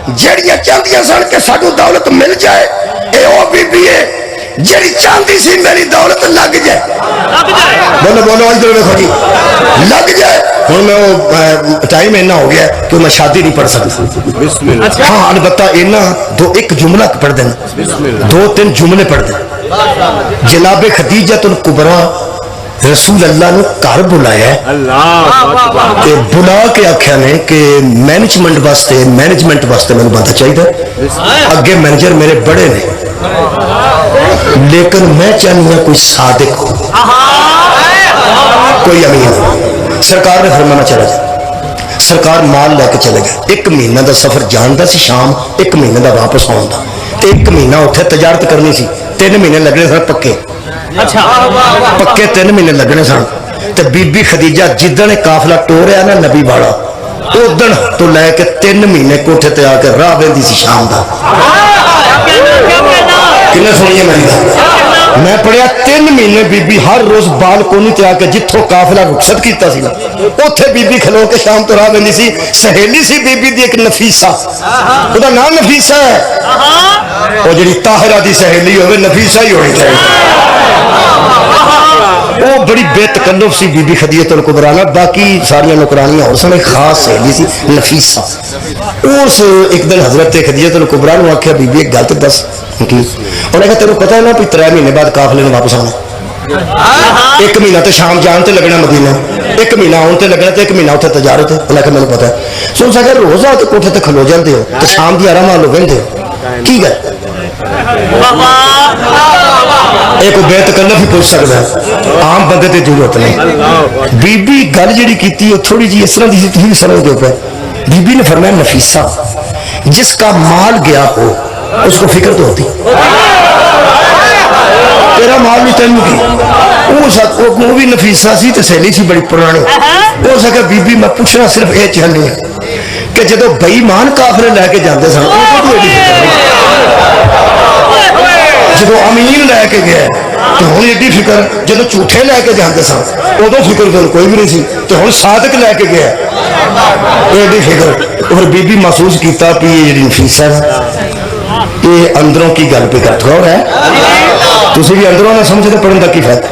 جڑیاں چاہدیاں سن کہ سانو دولت مل جائے، اے او بی بی ہے جڑی چاہتی سی میری دولت لگ جائے. بولو بولو ادھر دیکھو جی، لگ جائے. ہوں میں وہ ٹائم اینا ہو گیا کہ میں شادی نہیں پڑھ سکتا. ہاں البتہ اینا ایک جملہ پڑھ دینا، 2-3 جملے پڑھ دینا. جناب خدیجہ الکبریٰ رسول اللہ نے گھر بلایا ہے، بلا کے آخیا نے کہ مینجمنٹ واسطے میں بندہ چاہیے. اگے مینیجر میرے بڑے نے، لیکن میں چاہنی ہوں کوئی صادق ہو، کوئی امین ہو. سرکار نے فرمانا چلا جائے. سرکار مال لے کے چلے گئے. 1 مہینہ دا سفر جان دا سی شام، 1 مہینہ دا واپس آن دا. 1 مہینہ اتنے تجارت کرنی سی. 3 مہینے لگنے سن پکے، پکے 3 مہینے لگنے سن. تے بی بی خدیجہ جدن قافلہ ٹوریا نا نبی والا، ادن تو لے کے 3 مہینے کوٹھے تے آ کے راہ بہندی سی شام دا. کنے سنیے میری گل، میں پڑھیا 3 مہینے be be Hare rows balcony تے آ کے جتھوں قافلہ رخصت کیتا سی نا اوتھے بی بی کھلو کے شام تو راہ بہندی سی. سہیلی سی بی بی دی ایک نفیسہ، او دا نام نفیسہ ہے. وہ جڑی طاہرہ دی سہیلی ہوئے نفیسہ ہی ہونی چاہیے. وہ بڑی بے تکلف سی بی بی خدیجہ الکبریٰ. باقی ساری نوکرانیاں اور سن، خاص سہیلی سی نفیسہ. اس ایک دن حضرت خدیجہ الکبریٰ نے آخیا بی بی ایک گل تے دس. انہیں کہا تینوں پتہ ہے نا بھی 3 مہینے بعد قافلے نے واپس آنا. 1 مہینہ تے شام جان تے لگنا مدینہ، 1 مہینہ آن تے لگنا تے 1 مہینہ اتنے تجارت. انہیں کہا مجھے پتا ہے. سن سکے روز آ کے کوٹھے تے کھلو جاندے ہو تو شام دی آرام آلو بہندے ہو کی گل. ایک بے تکلف ہی پوچھ سکتا ہے، عام بندے تے ضرورت نہیں. بی بی گل جڑی کیتی ہے تھوڑی جی اس طرح دی تھی سمجھ دے پہ. بی بی نے فرمایا نفیسہ جس کا مال گیا ہو اس کو فکر تو ہوتی، تیرا مال بھی تینوں کی. وہ بھی نفیسہ سی تے سہیلی سی بڑی پرانی. ہو سکے بی بی میں پوچھنا صرف یہ چاہنی ہے کہ جدو بے ایمان کافرے لے کے جاندے سن جدو امین لے کے گیا تو ہوں ایڈی فکر، جدو جھوٹے لے کے جاندے سن ادو فکر تو کوئی بھی نہیں سی، تو ہوں صادق لے کے گیا ایڈی فکر. اور بی بی محسوس کیتا کہ یہ جڑی نفیسہ ہے یہ اندروں کی گل پہ کرتا ہے. تسی بھی اندروں نہ سمجھے تو پڑھن کا کی فائدہ،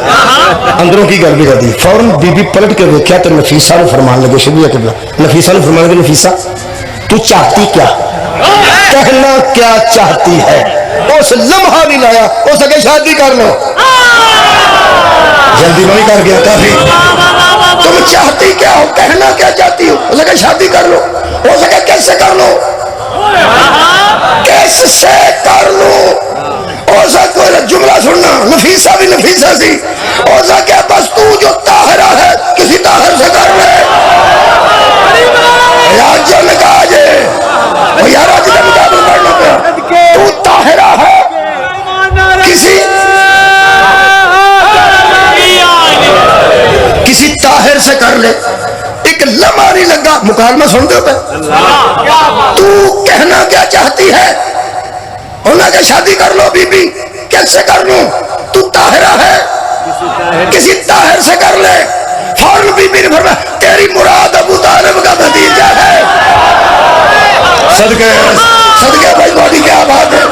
اندروں کی گل بھی کر دی. فوراً بی بی پلٹ کے دیکھا تو نفیسہ نے فرمان لگے شبیہ قبلہ. نفیسہ نے فرمان لگے نفیسہ تو چاہتی کیا، کہنا کیا چاہتی ہے. اس لمحہ نہیں لایا، ہو سکے شادی کر لو. جلدی نہیں کر گیا کافی. تم چاہتی کیا ہو، کہنا کیا چاہتی ہو سکے شادی کر لو. ہو سکے کیسے کر لو، کیس سے کر لو. ہو سکے جملہ سننا، نفیسہ بھی نفیسہ سی. ہو سکے بس تو جو طاہرہ ہے کسی طاہر سے کر لے. یاد جو نکاح جے یار آج کا مقابل کرنا پیا. تو طاہرہ ہے کسی طاہر سے کر لے. ایک لمحہ نہیں لگا، مکالمہ سن دو پہ. تو کہنا کیا چاہتی ہے، انہوں نے شادی کر لو. بی بی کیسے کر لوں، تو طاہرہ ہے کسی طاہر سے کر لے. فوراً بی بی نے فرمایا تیری مراد ابو طالب کا بھتیجا ہے. صدقے بھائی بولی کیا بات ہے،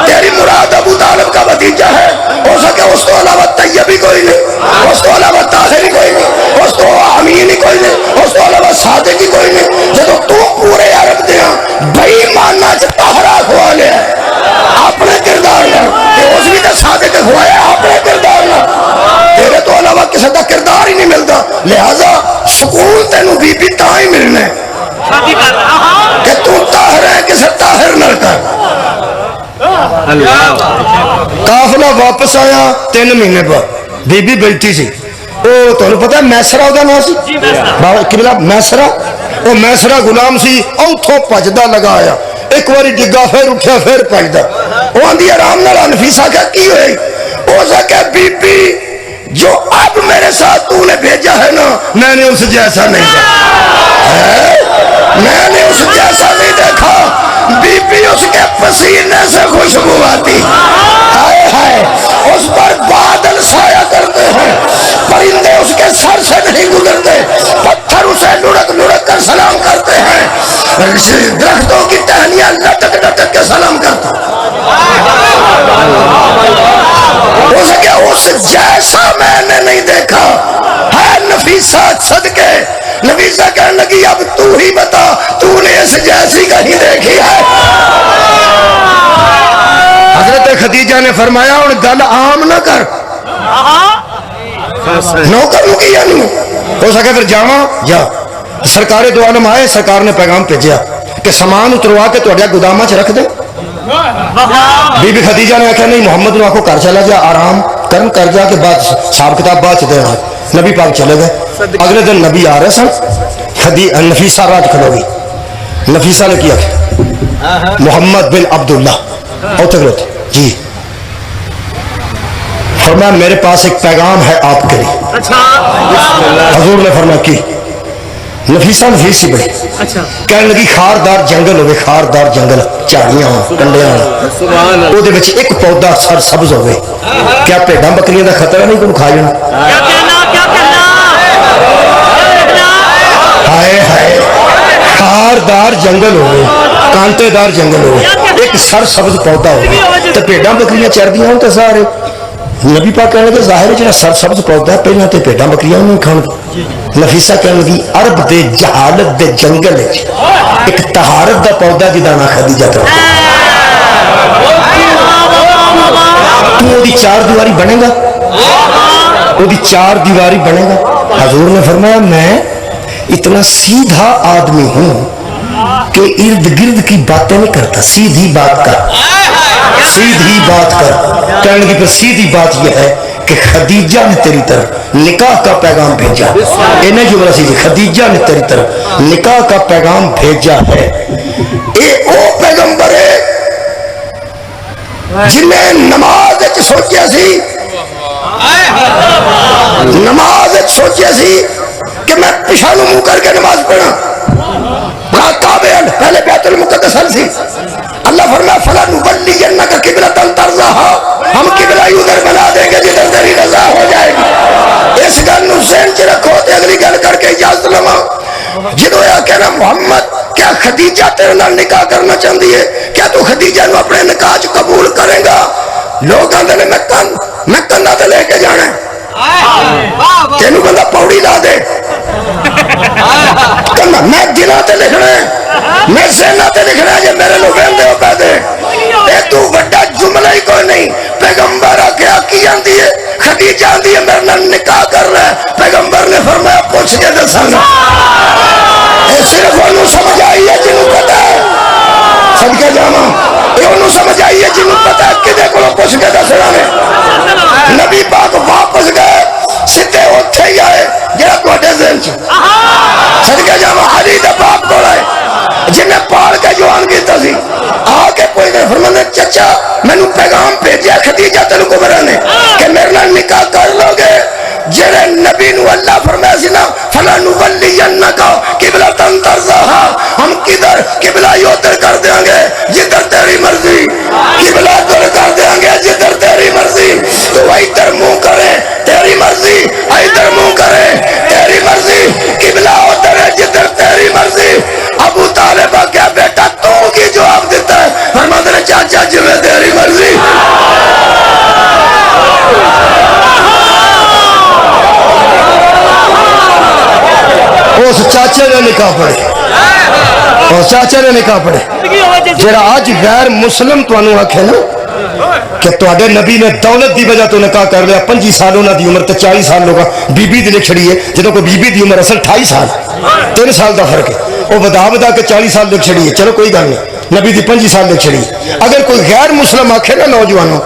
تیری مراد ابو طالب کا بھتیجا ہے. ہو سکے اس کو علاوہ طیب ہی کوئی نہیں، اس کو علاوہ طاہر ہی کوئی نہیں، اس کو امین ہی کوئی نہیں، اس کو علاوہ صادق ہی کوئی نہیں. جب تو پورے عرب دیا بھائی ماننا طاہرہ کھوا لیا اپنے کردار میں، اس بھی تو صادق کھوایا اپنے کردار میں. تیرے تو علاوہ کسی کا کردار ہی نہیں ملتا. لہذا سکون تینوں بی بی تاں ہی ملنے کہ تو طاہر ہے کسی طاہر نہ کر. قافلہ واپس آیا 3 مہینے بعد. بی بی بیٹھی سی. وہ تمہیں پتا میسرا وہ نام سی قبلہ میسرا. وہ میسرا غلام سی، اوتھوں پجدا لگایا. ایک باری ڈگا پھر اٹھیا پھر پجدا. وہ آندھی آرام نال نفیسہ کیا کی ہوئی. ہو سکے بی بی جو اب میرے ساتھ تو نے بھیجا ہے نا میں نے اس جیسا نہیں دیکھا، میں نے اس جیسا نہیں دیکھا. بی بی اس کے پسینے سے خوشبو آتی، ہائے ہائے اس پر بادل سایہ کرتے ہیں، پرندے اس کے سر سے نہیں گزرتے، پتھر اسے لڑک لڑک کر سلام کرتے ہیں، درختوں کی ٹہنیاں لٹک بیٹا ٹک کے سلام کرتا ہو سکے اس جیسا میں نے نہیں دیکھا ہے نفیسہ صدقے نفیسہ کہنے لگی اب تو ہی بتا تو نے اس جیسی کہیں دیکھی ہے حضرت خدیجہ نے فرمایا اور گل عام نہ کر نوکر کیا نہیں ہو سکے پھر جاواں جا سرکار دو عالم آئے سرکار نے پیغام بھیجا کہ سامان اتروا کے تہاڈے گوداماں چ رکھ دے بی بی خدیجہ نے آخیا نہیں محمد نو آخو گھر چلا جا آرام کرم کر جا کے بعد حساب کتاب بعد چ دینا نبی پاک چلے گئے اگلے دن نبی آ رہے سن نفیسہ راج کھلو گئی نفیسہ نے کیا محمد بن عبداللہ اوتے کھلوتے جی فرمایا میرے پاس ایک پیغام ہے آپ کے لیے حضور نے فرمایا کی نفیسہ نفیس سی بڑی کہنے لگی خاردار جنگل ہوئے خاردار جنگل جھاڑیاں کنڈیاں وہ دے وچ ایک پودا سر سبز ہوئے کیا بھیڈاں بکریاں دا خطرہ نہیں کوئی کھا جانا ہائے ہائے خاردار جنگل ہوئے کانٹے دار جنگل ہوئے ایک سر سبز پودا ہوئے تو بھیڈاں بکریاں چردیاں ہوں تو سارے نبی پاک کہنے لگے ظاہر ہے جنہا سر سبز پودا ہے پہلے تے بھیڈاں بکریاں نہیں کھان نفیسہ کہنے لگی عرب دے جہالت دے جنگل ایک طہارت دا پودا جدانا خدیجہ تو دی چار دیواری بنے گا وہ دی چار دیواری بنے گا حضور نے فرمایا میں اتنا سیدھا آدمی ہوں کہ ارد گرد کی باتیں نہیں کرتا سیدھی بات کر سیدھی بات کر کہنے کی پر سیدھی بات یہ ہے کہ خدیجہ نے تیری طرف نکاح کا پیغام بھیجا انہیں جو بلا سیدھی خدیجہ نے تیری طرف نکاح کا پیغام بھیجا ہے اے او پیغمبر ہے جنہیں نماز سوچیا سی نماز سوچیا سی کہ میں پشانو منہ کر کے نماز پڑھا پہلے بیت المقدس سی اللہ فرمایا فلا نولینک قبلۃ ترضاھا ہم قبلہ ادھر بنا دیں گے جدھر تیری رضا ہو جائے گی اس گل نو ذہن چ رکھو تے اگلی گل کر کے اجازت لواں جدوں یہ کہنا محمد کیا خدیجہ تیرے نال نکاح کرنا چاہتی ہے کیا تو خدیجہ نو اپنے نکاح چ قبول کرے گا لوگ آندے نے میں کندھا تے لے کے جانا ہے تینوں بندہ پوڑی لا دے کندھا میں دلاں تے لکھنا ہے میں سینہ تے لکھنا ہے جے میرے لوگ ویندے ہو پے دے اے تو بڑا جملہ ہی کوئی نہیں پیغمبر آگیا کی آندی ہے خدیجہ آندی ہے میرے نال نکاح کر رہا ہے پیغمبر نے فرمایا پوچھ کے دسانا اے صرف انہوں سمجھ آئی ہے جنہوں پتا ہے صدقہ جاما اے انہوں سمجھ آئی ہے جنہوں پتا ہے کدے کو پوچھ کے دسنا نے نبی پاک واپس گئے سدھے اوتھے ہی آئے جڑا تواڈے ذہن چ صدقہ جاما علی دے باپ کول آئے جنہیں پال کے جوان کیتا سی آ کے کوئی نے فرمایا چچا میں نے پیغام بھیجا خدیجہ تینوں کو برانے کہ میرے نال نکاح کر لو گے جڑے نبی نو اللہ فرمایا سی نا فلا نولینک قبلۃ ترضاھا ہم کدھر قبلہ ادھر کر دیں گے جدھر تیری مرضی قبلہ ادھر کر دیں گے جدھر تیری مرضی تو ادھر منہ کرے تیری مرضی ادھر منہ کرے تیری مرضی قبلہ ادھر ہے جدھر تیری مرضی ابو طالب کیا بیٹا تو کی جواب دیتا ہے فرماتے ہیں چاچا جی میں تیری مرضی اس چاچے نے نکاح پڑھے اس چاچے نے نکاح پڑھے جڑا آج غیر مسلم تانوں آکھے نا کہ تواڈے نبی نے دولت دی وجہ تو نکاح کر لیا 25 سال انہاں دی عمر تے 40 سال لوگاں بی بی دی لکھ چھڑی ہے جدوں کوئی بی بی دی عمر اصل 28 سال 3 سال دا فرق ہے وہ بدا کے 40 سال لکھ چھڑی ہے چلو کوئی گل نہیں نبی دی 25 سال لکھ چھڑی ہے اگر کوئی غیر مسلم آکھے نا نوجوانوں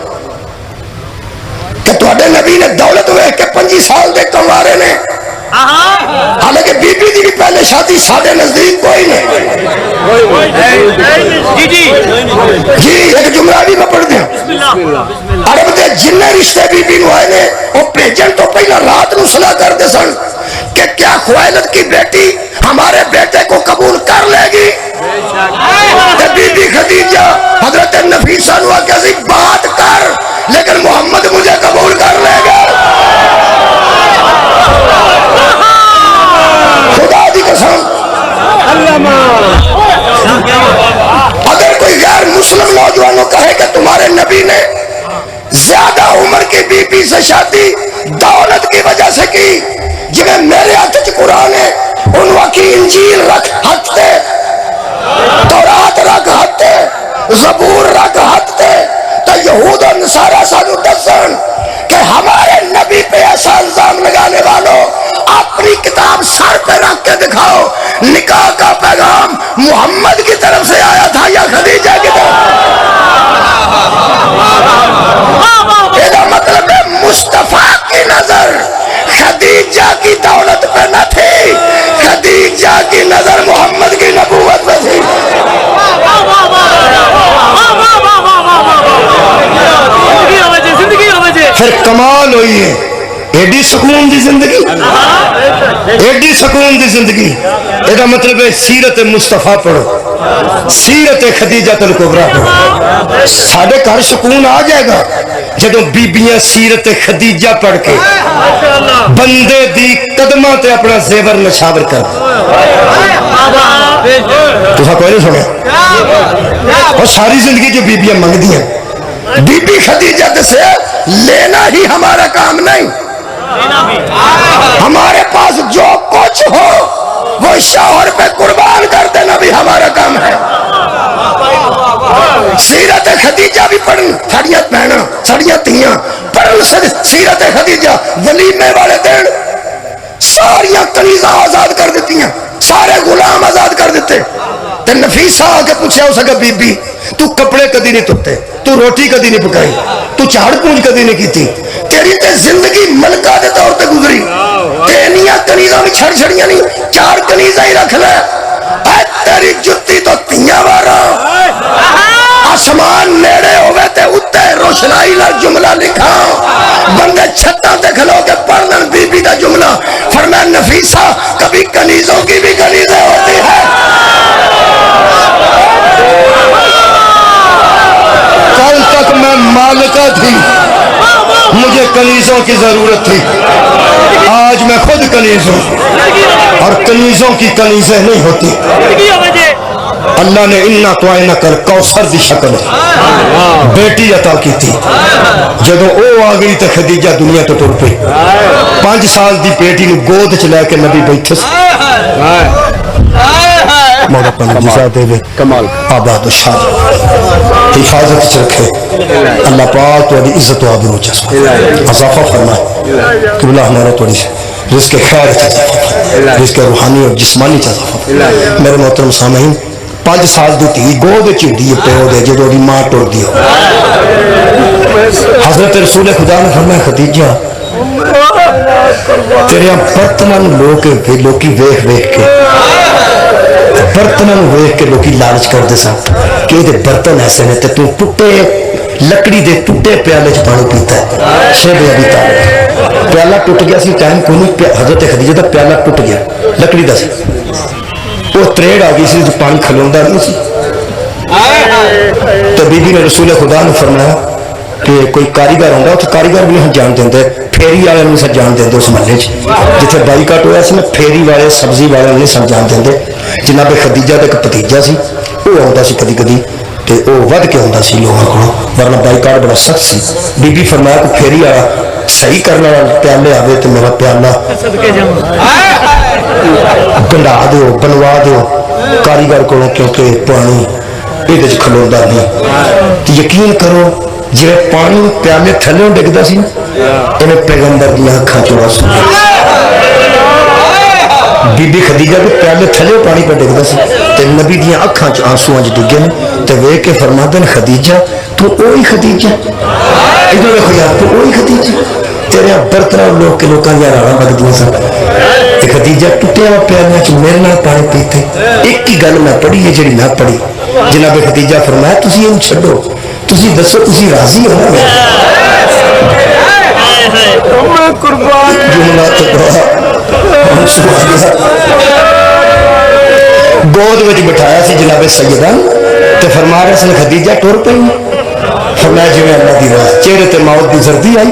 کہ تواڈے نبی نے دولت ویکھ کے 25 سال دے کنوارے نے حالانکہ بی بی دی بھی پہلے شادی ساڈے نزدیک کوئی نہیں جی ایک جملہ بھی میں پڑھ دیا عرب دے جن رشتے بی بی نو آئے نے وہ بھیجن تو پہلا رات نو صلاح کرتے سن کہ کیا خوائلد کی بیٹی ہمارے بیٹے کو قبول کر لے گی بی بی خدیجہ حضرت نفیسہ نو آگیا سی بات کر لیکن محمد مجھے قبول کر لے گا خدا دی قسم اگر کوئی غیر جویں میرے ہاتھ چ قرآن ہے انہوں آکھی انجیل رکھ ہاتھ تے، تورات رکھ ہاتھ تے، زبور رکھ ہاتھ تے، تو یہود اور نصارہ سانو دسن کہ ہمارے نبی پہ ایسا الزام لگانے والوں اپنی کتاب سر پہ رکھ کے دکھاؤ نکاح کا پیغام محمد کی طرف سے آیا تھا یا خدیجہ کی طرف؟ یہ مطلب ہے مصطفیٰ کی نظر خدیجہ کی دولت پہ نہ تھی، خدیجہ کی نظر محمد کی نبوت پہ تھی۔ پھر کمال ہوئی ہے ایڈی سکون دی زندگی، ایڈی سکون دی زندگی۔ یہ مطلب ہے سیرت مصطفیٰ پڑھو، سیرت خدیجہ الکبریٰ پڑھو، ساڑھے گھر سکون آ جائے گا جدوں بیبیاں سیرت خدیجہ پڑھ کے بندے دی قدمہ تے اپنا زیور نشاور کر تو سا کوئی نہیں سنیا اور ساری زندگی جو بیبیاں منگ دیا بی بی خدیجہ سے لینا ہی ہمارا کام نہیں، ہمارے پاس جو کچھ ہو وہ شوہر پہ قربان کر دینا بھی ہمارا کام ہے۔ سیرت خدیجہ بھی پڑھن، سڑیاں پہنا سڑیاں تیاں پڑھن سیرت خدیجہ، ولیمے والے دن ساریاں کنیزاں آزاد کر دیتی ہیں، سارے غلام آزاد کر دیتے۔ تے نفیسہ آ کے پوچھا ہو سکا بی بی تو کپڑے کدی نہیں تھتے، تو روٹی کدی نہیں پکائی، تو جھاڑ پونج کدی نہیں کیتی، تیری تے زندگی ملکہ دے طور تے گزری، تینیاں کنیزاں بھی چھڑ چھڑیاں نہیں، 4 کنیزاں ہی رکھ لے، اے تیری جتی تو تیاں وارا۔ آسمان نیڑے ہوئے تے اتے روشنائی لر جملہ لکھا، بندے چھتاں تے کھلو کے پڑھن بی بی دا جملہ، فرمایا نفیسہ کبھی کنیزوں کی بھی کنیزیں ہوتی ہے۔ کل تک میں مالکہ تھی، مجھے کنیزوں کی ضرورت تھی، آج میں خود کنیز ہوں اور کنیزوں کی کنیزیں نہیں ہوتی۔ اللہ نے انہا تو آئینہ کر کوثر دی شکل بیٹی عطا کی تھی، جدو او آگئی تے خدیجہ دنیا تو ٹر پئی، 5 سال دی بیٹی نے گود چلائے کے نبی بیٹھے سے مولا پناہ جزا دے دے کمال آباد و شاد حفاظت رکھے، اللہ پاک تو عزت و آبرو چسکو اضافہ فرمائے کہ اللہ ہمارا تو رزق خیر چاہتا، رزق روحانی اور جسمانی چاہتا۔ میرے محترم سامعین 5 سال دی تھی گود چڑی پیو دے جدو دی ماں ٹوڑ دیا، حضرت رسول خدا نے فرمایا خدیجہ تیرے برتنان لوکی ویخ ویخ کے برتنان ویخ کے لوکی لالچ کر دے سا کہ یہ برتن ایسے نے تے تو ٹوٹے لکڑی دے ٹوٹے پیالے چ پانی پیتا ہے۔ شیب ابی طالب پیالہ ٹوٹ گیا سی، ٹائم کو نہیں، حضرت خدیجہ دا پیالہ ٹوٹ گیا لکڑی دا سی، وہ تریڑ آ گئی سی جو پانی کھلوندا نہیں سی، تو بی بی نے رسول خدا نے فرمایا کہ کوئی کاریگر ہوں گا، تو کاریگر بھی نہیں جان دیندے، پھیری والے نہیں سب جان دیندے اس محلے جتنے بائی کاٹ ہوا سی نا، پھیری والے سبزی والے نہیں سب جان دیندے۔ جناب خدیجہ کا ایک بھتیجا سی وہ آتا سی کدی کدی تے وہ ود کے آتا سی لوگوں کو، ورنہ بائی کاٹ بڑا سخت سی۔ بی بی فرمایا کہ پھیری والا صحیح کرنے والا پیالے آوے تو میرا پیالہ گنڈا دیو بنوا دیو کاریگر کو، کیونکہ پانی یہ کھلوتا نہیں۔ یقین کرو جی پانی پیالے تھلوں ڈگتا سی انہیں پیغمبر دیا اکھاں چوا سن بی بی خدیجہ کے پیالے تھلوں پانی پہ ڈگتا سی تے نبی دیا اکھاں چ آنسو اج ڈگے تے ویکھ کے فرماتے ہیں خدیجہ تو اوہی خدیجہ، ادھر دیکھو یار تو اوہی خدیجہ، تیرے برتن لوگ کے لوکاں دیا راڑاں لگدیاں سن، تے خدیجہ ٹوٹے ہوا پیالے چ میرے نال پانی پیتے۔ ایک ہی گل میں پڑھی ہے جڑی نہ پڑھی، جناب خدیجہ فرمایا تسی ان چھڈو، تسی دسو تسی راضی ہو نا جملہ تو گود وچ بٹھایا سی جناب سیدہ تے فرما رہے سن خدیجہ ٹر پئی، فرمایا جی اللہ دی راہ چہرے تے موت دی زردی آئی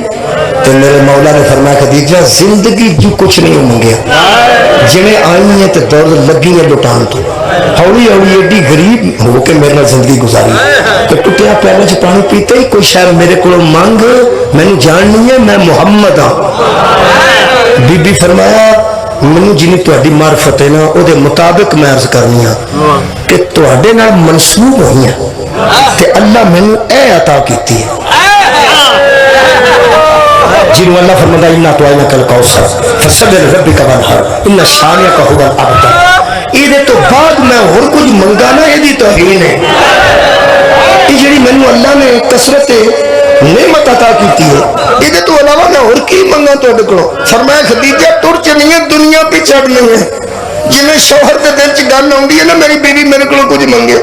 تے میرے مولا نے فرمایا خدیجہ زندگی جو کچھ نہیں منگیا، جنہیں آئی ہیں تے دور لگی ہیں لٹان تو ہولی ہولی ایڈی غریب ہو کے میرے زندگی گزاری تو ٹوٹیا پیالے چ پانی پیتے ہی کوئی شاید میرے کو مانگ، میں نے جان نہیں ہے میں محمد ہاں۔ بی بی فرمایا مینوں جنی تہاڈی معرفت ہے نا وہ مطابق میں عرض کرنی ہاں کہ تہاڈے نال منسوب ہوئی ہیں تے اللہ مینوں اے عطا کیتی ہے جنہوں اللہ فرماتا اِنَّا أَعْطَيْنَاكَ الْكَوْثَرَ فَصَلِّ لِرَبِّكَ وَانْحَرْ إِنَّ شَانِئَكَ هُوَ الْأَبْتَرُ یہ تو بعد میں اور کچھ منگا نا یہ توہین ہے یہ جڑی مینوں اللہ نے کثرت نعمت عطا کیتی ہے یہ تو علاوہ میں اور کی منگا تہاڈے کولوں فرمایا خدیجہ تر چلی ہے دنیا پہ چڑھنی ہے جویں شوہر دے دل چ گل آندی ہے نا میری بیوی میرے کولوں کچھ منگے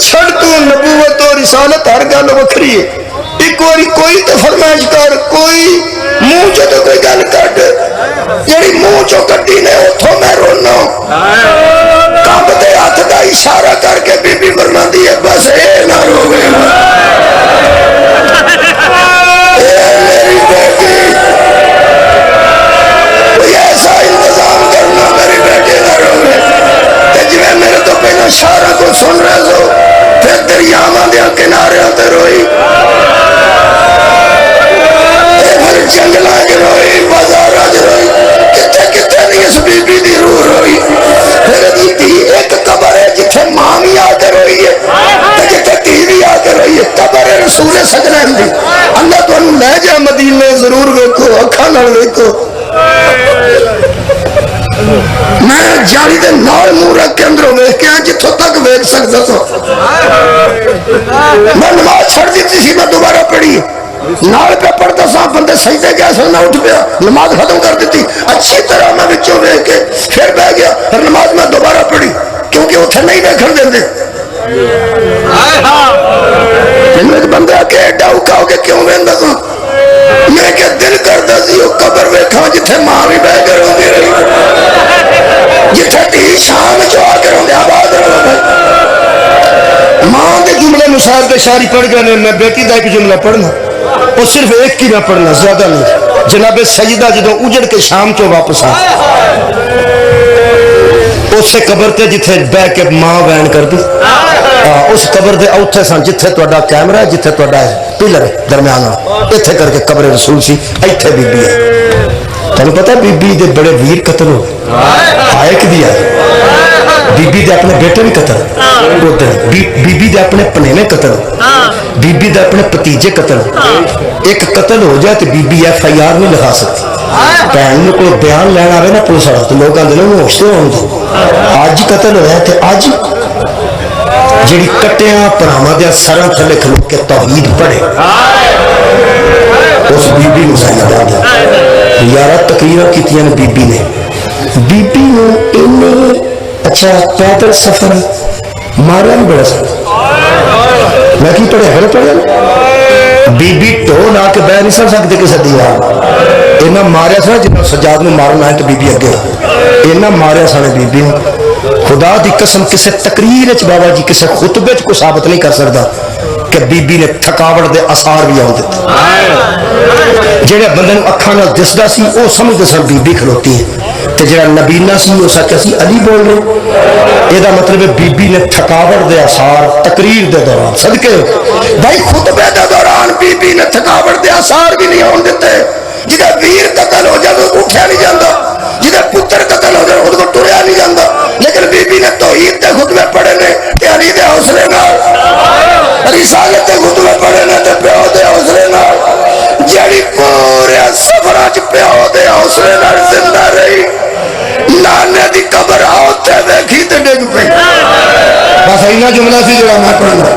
چھڑ تو نبوت اور رسالت ہر گل وکھری ہے ایک باری کوئی تو فرمائش کر کوئی منہ چ تو کوئی گل کٹ جڑی منہ چوں کٹی نے اتھوں میں رونا کب دے ہاتھ دا اشارہ کر کے بی بی فرماندی ہے بس اے نہ روے اے میری بیٹی کوئی ایسا انتظام کرنا میری بیٹی نہ روے تے جویں میرے تو پہلا اشارہ کو سن رہے سو پھر دریاواں دے کنارے تے روئی جنگلاں چ روئی بازاراں چ روئی کتے کتے نہیں اس بی بی دی روح روئی پھر دی ایک قبر ہے جتھے ماں بھی آ کے روئی ہے جتھے دھی بھی آ کے روئی ہے قبر ہے رسول سجنین دی اللہ تانوں لے جا مدینے ضرور ویکھو اکھاں نال ویکھو میں جاری دے نال منہ رکھ کے اندروں ویکھ کے جتھوں تک ویکھ سکدا سو میں نماز چھڑ دیتی سی میں دوبارہ پڑھی نال پہ پڑھتا سا بندے سجدے گیا سا نہ اٹھ پیا نماز ختم کر دیتی اچھی طرح میں بچوں ویکھ کے پھر بہ گیا پھر نماز میں دوبارہ پڑھی کیونکہ اتنے نہیں ویکھن دیندے میں ایک بندہ کہ ایڈا اوکھا ہو کے کیوں ویندا سا میں کہ دل کردا سی وہ قبر ویکھاں جتھے ماں بھی بہ کے روندی رہی جتھے دھی شام چ آ کے روندے آباد رہو ماں دے جملے مثال کے شاری پڑھ گئے میں بیٹی دا ایک جملہ پڑھنا وہ صرف ایک کی نہ پڑھنا زیادہ نہیں جناب سیدہ جدوں اجڑ کے شام چوں واپس آ اس قبر تے جتھے بہ کے ماں وین کر دی اس قبر دے اوتھے سن جتھے تہاڈا کیمرہ ہے جتھے تہاڈا پلر ہے درمیان ایتھے کر کے قبر رسول سی ایتھے بی بی ہے تانوں پتہ بی بی دے بڑے ویر قتل ہو ہائے کدی آئے بی بی دے اپنے بیٹے بھی قتل بی بی دے اپنے پنیویں قتل بی بی دے اپنے پتیجے قتل ایک قتل ہو جائے تو بی بی ایف آئی آر نہیں لگا سکتی بہن کو بیان لینا آئے نا پولیس والا تو لوگ آدھے ہوشتے ہوں گے اج قتل ہوا تو اج جڑی کٹیاں پراواں دے سراں تھلے کھلو کے توحید پڑھے اس بی بی نوں سائیں دے یارہ تقریراں کیتیاں نے بی بی نے اچھا پیدل سفر مارا نہیں بڑا سکتا میں کی پڑھے ہر پڑھے بی بی ٹو نہ کے بہ نہیں سکتے کسی دیوار اینا ماریا سا جنہوں سجاد میں مارنا ہے تو بی بی اگے اینا ماریا سا نے بی بی خدا دی قسم کسے تقریر اچ بابا جی کسے خطبے اچ کو ثابت نہیں کر سکتا کہ بی بی نے تھکاوٹ دے اثار بھی آن دیتے جڑے بندے نوں اکھاں نال دسدا سی او سمجھدے سن بی بی کھلوتی ہے تے جڑا نبینا سی او سچا سی علی بول رہے اے دا مطلب ہے بی بی نے تھکاوٹ دے اثار تقریر دے دوران صدقے بھائی خطبے دے دوران بی بی نے تھکاوٹ دے اثار بھی نہیں آن دیتے جدے ویر قتل ہو جائے اٹھیا نہیں جاتا جدے پتر قتل ہو جائے اس کو ٹریا نہیں جاتا لیکن بی بی نے توحید دے خطبے پڑھے نے تے علی دے حوصلے نال رسالت دے خطبے پڑھے نے تے پیو دے حوصلے نال جڑی پورے سفراں چ پیو دے حوصلے نال زندہ رہی نانے دی قبر اوتے ویکھی تے ڈگ پئی بس اینا جملہ سی جڑا میں پڑھنا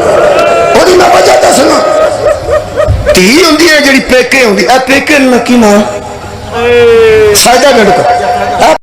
اودی میں وجہ دسنا تی ہوندی ہے جڑی پیکے ہوندی اے پیکے نہ کی نام سائدہ گڑھ کا